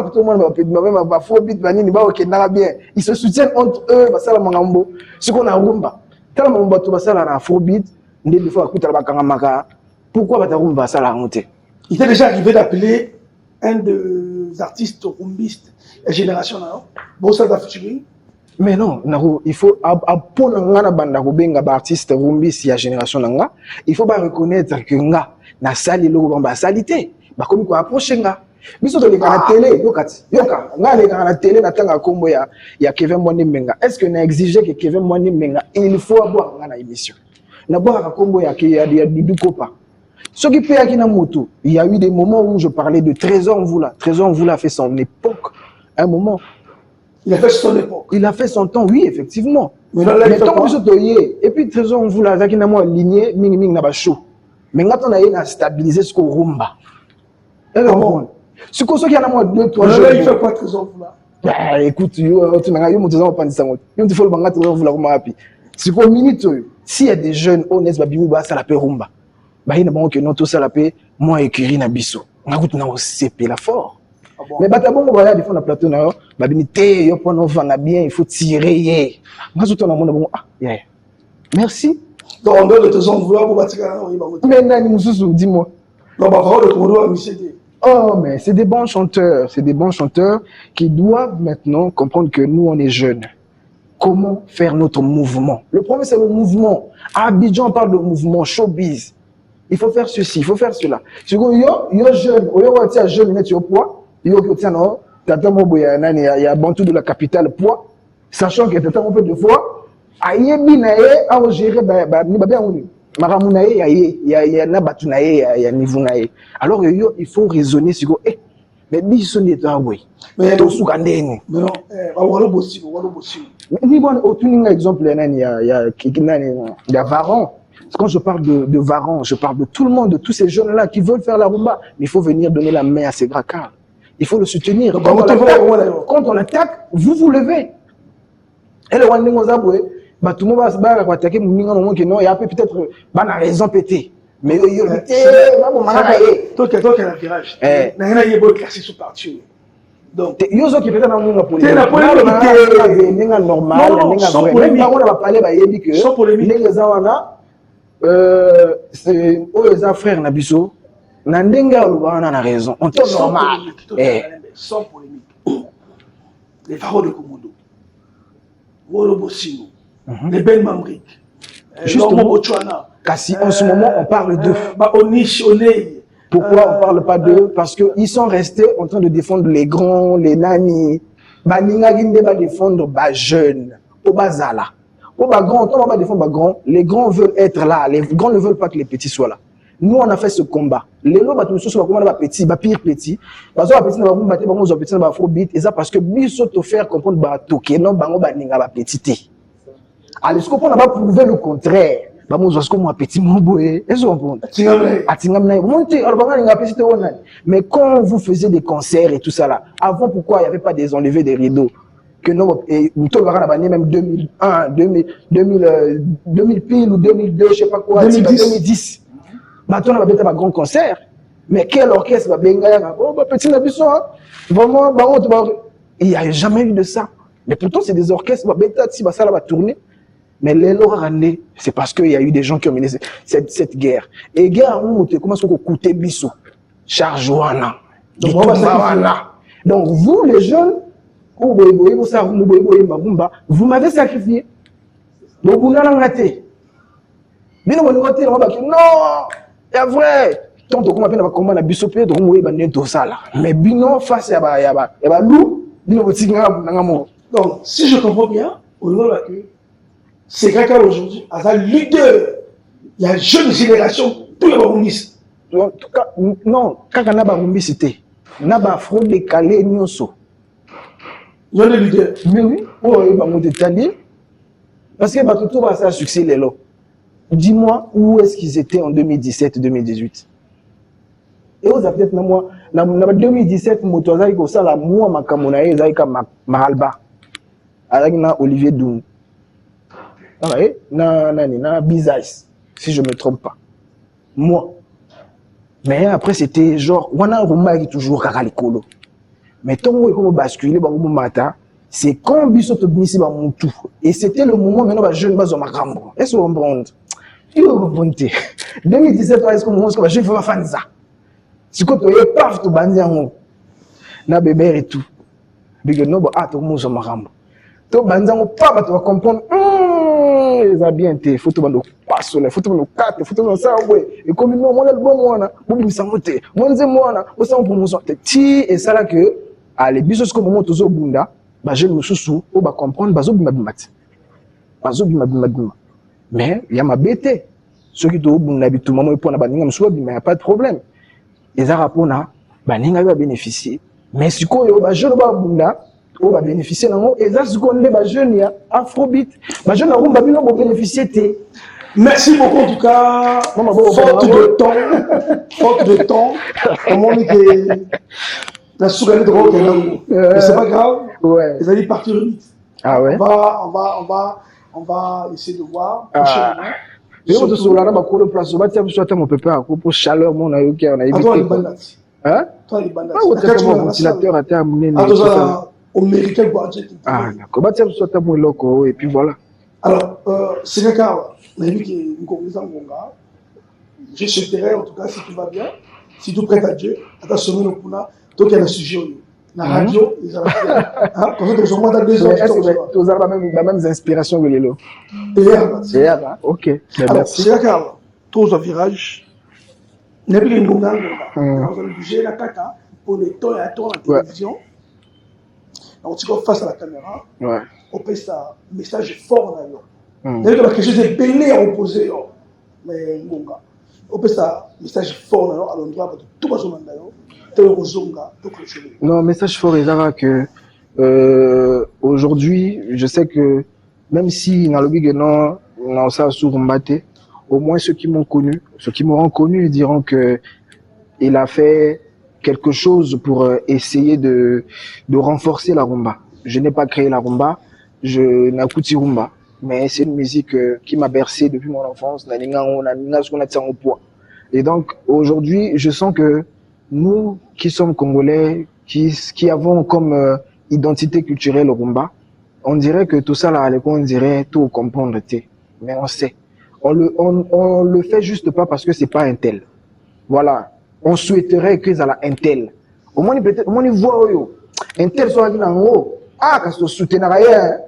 Speaker 4: que tout le monde va faire bit vanini ba ok na bien. Ils se soutiennent entre eux, ba sala mangambo. Ce qu'on a rumba. Tellement on va tout sala na afrobeat, ndé des fois écouter la kangamaka. Pourquoi ba ta rumba sala monter?
Speaker 2: Il t'est déjà arrivé d'appeler un des artistes rumbistes la génération là, bon ça va featuring.
Speaker 4: Mais non, il faut pour nga banda rubenga ba artiste rumbis ya génération nga, il faut pas reconnaître que nga na sali lo ba salité, ba komi ko approcher nga. Biso to le kana télé, yoka, nga le kana télé na tanga kombo ya Kevin Mwande Menga. Est-ce que na exiger que Kevin Mwande Menga il faut avoir nga na émission. Na boire kombo ya Doudou Kopa. Ce qui fait à moto, il y a eu des moments où je parlais de Trésor Mvula. Trésor Mvula a fait son époque. Un moment.
Speaker 2: Il a fait son époque.
Speaker 4: Il a fait son temps, oui, effectivement.
Speaker 2: Mais là, il fait quoi?
Speaker 4: Et puis Trésor Mvula, avec une aligné, ming na ba chaud. Mais quand on a stabilisé ce qu'on rumba. Ce qu'on sait qu'il y a moi 2-3 jours.
Speaker 2: Là, il fait quoi Trésor Mvula?
Speaker 4: Écoute, tu m'as dit, tu faut le banga Trésor Mvula comme rapide. Ce qu'on minute, s'il y a des jeunes honnêtes, ça la paix rumba. Bah il n'a pas que non tout ça la paix moi écrit na biso on goûte na CP la fort mais bah d'abord on va défendre la plateau na bah binité yo pour nous vendre bien il faut tirer nga tout na monde bon ah yeah merci
Speaker 2: Donc, on donne de tes vouloir pour bâtir un
Speaker 4: Mais Nani Moussou, dis-moi.
Speaker 2: Non, ma parole de Komodo, monsieur.
Speaker 4: Oh, mais c'est des bons chanteurs. C'est des bons chanteurs qui doivent maintenant comprendre que nous, on est jeunes. Comment faire notre mouvement? Le problème, c'est le mouvement. À Abidjan, on parle de mouvement, showbiz. Il faut faire ceci, il faut faire cela. Si vous êtes jeune, vous êtes jeune, vous êtes au poids, vous êtes non, il y a Bantou de la capitale poids, sachant que tata un peu de fois, aïe binaye, à gérer, ni babé on maramunaye, il y a nabatunaye, il y a nivunaye. Alors il faut raisonner sur eh, mais biso n'est pas oui. Mais tout sous candé. Mais non, walo bossi. Mais ni bon, aucun exemple, il y a Varan. Quand je parle de Varan, je parle de tout le monde, de tous ces jeunes-là qui veulent faire la rumba. Mais il faut venir donner la main à ces gracars. Il faut le soutenir. Quand on l'attaque, vous vous levez. Et le Rwandais Mozaboué, tout le monde va se battre pour attaquer mon il y a peut-être une raison pété. Mais il y a
Speaker 2: toi qui as un virage. Il y a un classé sous parti. Donc,
Speaker 4: il y a qui peut-être dans le monde.
Speaker 2: C'est la polémique.
Speaker 4: Normal, sans polémique. On va parler sans polémique. C'est aux frères Nabiso. Nandenga on a raison. On tourne normal.
Speaker 2: Sans polémique. Les paroles de Komodo. Wolo Bossino. Les belles Mamriques.
Speaker 4: Justement, Kassi, en ce moment, on parle d'eux. Pourquoi on ne parle pas d'eux? Parce qu'ils sont restés en train de défendre les grands, les nanis. Baninga Ginde va défendre les jeunes. Au Bazala. Au grand, on va défendre les grands. Les grands veulent être là. Les grands ne veulent pas que les petits soient là. Nous, on a fait ce combat. Les lots, nous sommes petits, pire petit. Parce que les petits, nous avons petit, nous afrobeat. Et ça parce que nous sommes offert comprendre que non, bango baninga ba petit. Alors, est-ce qu'on n'a pas prouvé le contraire? Petit mais quand vous faisiez des concerts et tout ça là, avant pourquoi il n'y avait pas des enlevés des rideaux? Que non, et même 2001, 2000 pile ou 2002, je sais pas quoi, 2010. Maintenant, on va un grand concert. Mais quel orchestre va bien gagner? Oh, petit Nabisson, vraiment, il n'y a jamais eu de ça. Mais pourtant, c'est des orchestres, ça va tourner. Mais les Lorandais, c'est parce qu'il y a eu des gens qui ont mené cette guerre. Et guerre, comment est-ce qu'on coûte Bissou? Chargeouana. Donc, vous, les jeunes, vous m'avez sacrifié. Donc, vous n'avez pas raté. Non, c'est vrai. Tant que vous avez un Bissou, vous avez tout ça là. Mais Bino, face à loup,
Speaker 2: donc, si je comprends bien, au niveau de la queue, c'est quelqu'un aujourd'hui, à un leader, il y a une jeune génération, tous les baroumistes.
Speaker 4: En tout cas, non, quand on a baroumiste, c'était, on a afro décalé, nyonso.
Speaker 2: Il y a des leaders.
Speaker 4: Mais oui, on va détailler. Parce que tout va faire succès, les lots. Dis-moi, où est-ce qu'ils étaient en 2017-2018? Et vous avez peut-être, moi, en 2017, moto, ça a ça, la moi, ma camonaï, ça a ma alba. Avec Olivier Doum. Na Bizarre, si je ne me trompe pas. Moi. Mais après, c'était genre, Wana Rouma qui est toujours Kakalikolo. Mais tant que vous basculez, c'est quand Bissot Obnisi va mon tout. Et c'était le moment maintenant, je ne vais pas Makambo. Est-ce que vous comprenez? Il va vous 2017, est-ce que vous comprenez? Je ne vais pas faire ça. Si vous avez paf, tu bandis en haut. Na bébé et tout. Big no, ah, tout le monde est Makambo. Tu bandis en haut, pas, tu vas comprendre. Ça bien été, faut tout le monde passe sur les, faut tout le monde carte, faut tout le monde ça, ouais. Et comme nous, on a le bon mois, on s'en moté. Moi, c'est moi, on s'en promotion. Et ça là que, allez, bisous comme moi, tous au bunda, bah, je me sous, on va comprendre, bah, zobi mabimat. Bah, zobi mabimat. Mais, il y a ma bête. Ceux qui sont au bunda, tout le monde, ils prennent la baninga, mais il n'y a pas de problème. Les arabes, baninga va bénéficier. Mais si quoi, je ne vais pas bunda, on va bénéficier de et ça, c'est qu'on est jeune, afrobeat. Les jeunes vont bénéficier.
Speaker 2: Merci beaucoup en tout cas. Faute de temps. Comment on dit que la souveraineté de drogue, mais c'est pas grave.
Speaker 4: Ouais.
Speaker 2: Ils allaient partir vite.
Speaker 4: Ah ouais.
Speaker 2: On va essayer de voir.
Speaker 4: Et on te soulève la couleur place. On va dire que mon pépé a pour chaleur, mon a eu qui on a évité.
Speaker 2: Hein? Toi les bandes.
Speaker 4: Ah, on ventilateur à terme.
Speaker 2: Au mérite quoi.
Speaker 4: Ah, d'accord. Bah tiens, soit à mon loco et puis voilà.
Speaker 2: Alors, c'est le cas. On a vu qu'il y a une communauté en Gonga. Je souhaiterais, en tout cas, si tout va bien, si tout prête à Dieu, à ta semaine au Puna, donc il y a le sujet. La radio, ils ont comme ça, ils ont moins de 2 heures.
Speaker 4: Est-ce que vous avez la même inspiration que Lelo?
Speaker 2: Hier,
Speaker 4: ok.
Speaker 2: Alors,
Speaker 4: Merci.
Speaker 2: c'est là qu'il tous au virage. Il n'y a plus qu'une Gonga. Dans le budget, la kata, pour les temps et à temps, la télévision. Donc, tu vas face à la caméra.
Speaker 4: Ouais.
Speaker 2: On peut ça, message fort là. D'ailleurs, quelque chose de belé à opposer. Mais Gonga. On peut ça, message fort là, à l'endroit de tout le monde là.
Speaker 4: Non, message fort est que aujourd'hui, je sais que même si dans le big non, on ça sur Mbaté, au moins ceux qui m'ont connu, ceux qui m'auront connu diront que il a fait quelque chose pour essayer de renforcer la rumba. Je n'ai pas créé la rumba, je n'ai pas rumba, mais c'est une musique qui m'a bercé depuis mon enfance. Et donc aujourd'hui, je sens que nous qui sommes Congolais, qui avons comme identité culturelle le rumba, on dirait que tout ça là, on dirait tout comprendre, mais on sait. On le fait juste pas parce que c'est pas un tel. Voilà. On souhaiterait que ça a un tel. Au moins, peut-être, au moins, il voit, un tel soit en haut. Ah, quand on soutient rien.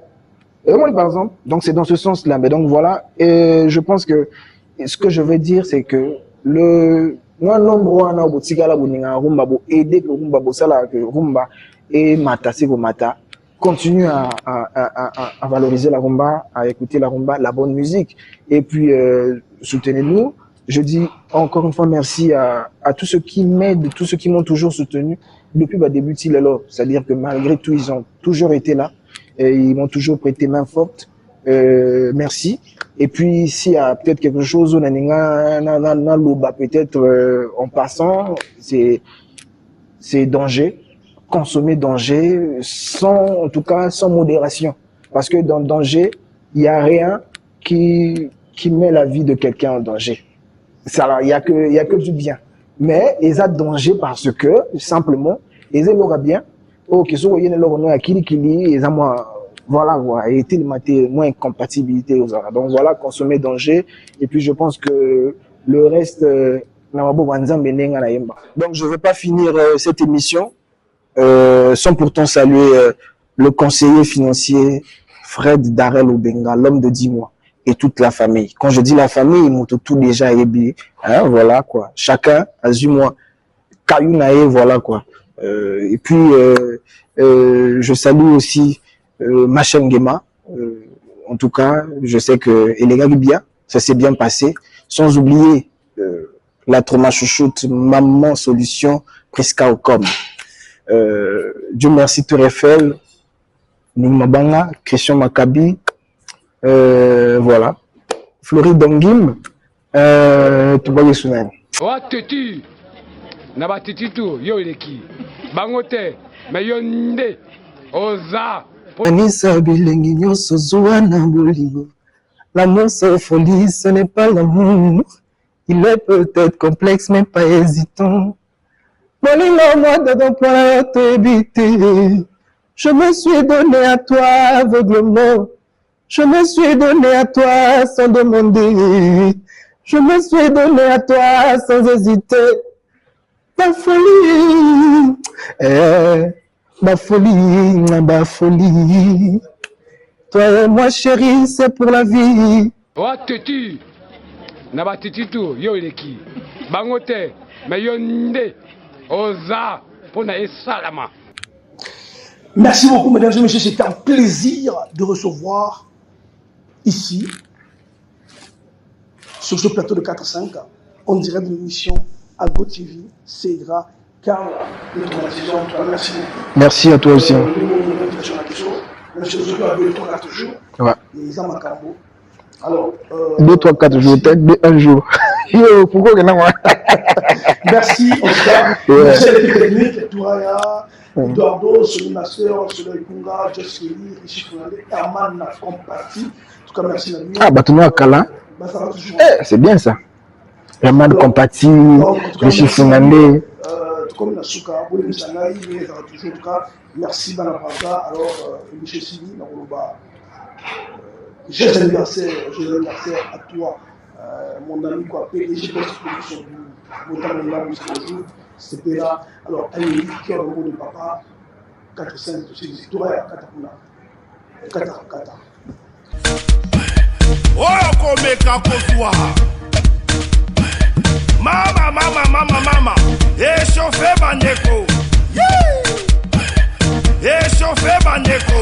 Speaker 4: Et au moins, par exemple, donc c'est dans ce sens-là. Mais donc voilà. Et je pense que ce que je veux dire, c'est que moi, nombre on a botika la boninga rumba bo aider que rumba bo sala que rumba et mata c'est go mata continue à valoriser la rumba, à écouter la rumba, la bonne musique et puis soutenez-nous. Je dis encore une fois merci à tous ceux qui m'aident, tous ceux qui m'ont toujours soutenu depuis le début de l'heure. C'est-à-dire que malgré tout ils ont toujours été là et ils m'ont toujours prêté main forte. Merci. Et puis s'il y a peut-être quelque chose peut-être en passant, c'est danger, consommer danger sans, en tout cas sans modération, parce que dans le danger il y a rien qui met la vie de quelqu'un en danger. Ça, il y a que du bien, mais ils ont danger parce que simplement ils aiment bien. Ok, so voyez le nom à kili ils ont moi. Voilà, et tellement moins incompatibilité aux autres. Donc voilà, consommer danger. Et puis je pense que le reste, donc je ne vais pas finir cette émission sans pourtant saluer le conseiller financier Fred Darel Obenga, l'homme de 10 mois, et toute la famille. Quand je dis la famille, ils m'ont tout déjà aidé. Hein, voilà quoi. Chacun a 10 mois. Kayunae, voilà quoi. Et puis je salue aussi Machengema, en tout cas, je sais que Elega bien, ça s'est bien passé, sans oublier la trauma chouchoute, Maman Solution, Presca Ocom. Dieu merci Tour Eiffel, Ningmabanga, Christian Maccabi, voilà, Floride Dongim, Toubagé Sounen.
Speaker 5: Wa teti, na ba teti tout, yo eleki, bangote, mais yo nde, oza.
Speaker 8: Anissa bilengi nyonso zuwa na bolingo. L'amour c'est folie, ce n'est pas l'amour. Il est peut-être complexe mais pas hésitant. Bolingo moi de ton point t'ébiter. Je me suis donné à toi aveuglement. Je me suis donné à toi sans demander. Je me suis donné à toi sans hésiter. Ta folie. Ma folie, toi et moi chérie, c'est pour la vie.
Speaker 5: Wa teti, na ba teti tout, yo eleki, bangote, mais yo nde, oza, pona esalama.
Speaker 2: Merci beaucoup, mesdames et messieurs. C'était un plaisir de recevoir ici, sur ce plateau de 4-5, on dirait de l'émission Algo TV, Cédra. Merci.
Speaker 4: Merci à toi aussi. Ouais. 2, 3, 4 jours, peut-être un jour. Pourquoi que non?
Speaker 2: Merci, Oscar. Merci à l'équipe technique, Touraya, Eduardo, Soli Master, Soli Kunga, Jesse Kelly, Richie Fernandez, Herman Compati. En tout cas, merci à lui.
Speaker 4: Ah, Batono Kala. C'est bien ça. Herman Compati, Richie Fernandez.
Speaker 2: Comme la souka, vous les missangaï, mais ça va toujours en tout cas. Merci Banabraga. Alors, M. Sidi, Joyeux anniversaire à toi, mon ami quoi, PDG de l'exposition du Motamela Moussakajou, c'était là. Alors, allez, cœur au mot de papa, 4-5, c'est l'histoire, 4.
Speaker 1: Oh, komeka kozwa. Mama. Échauffez bandeko. Échauffez bandeko.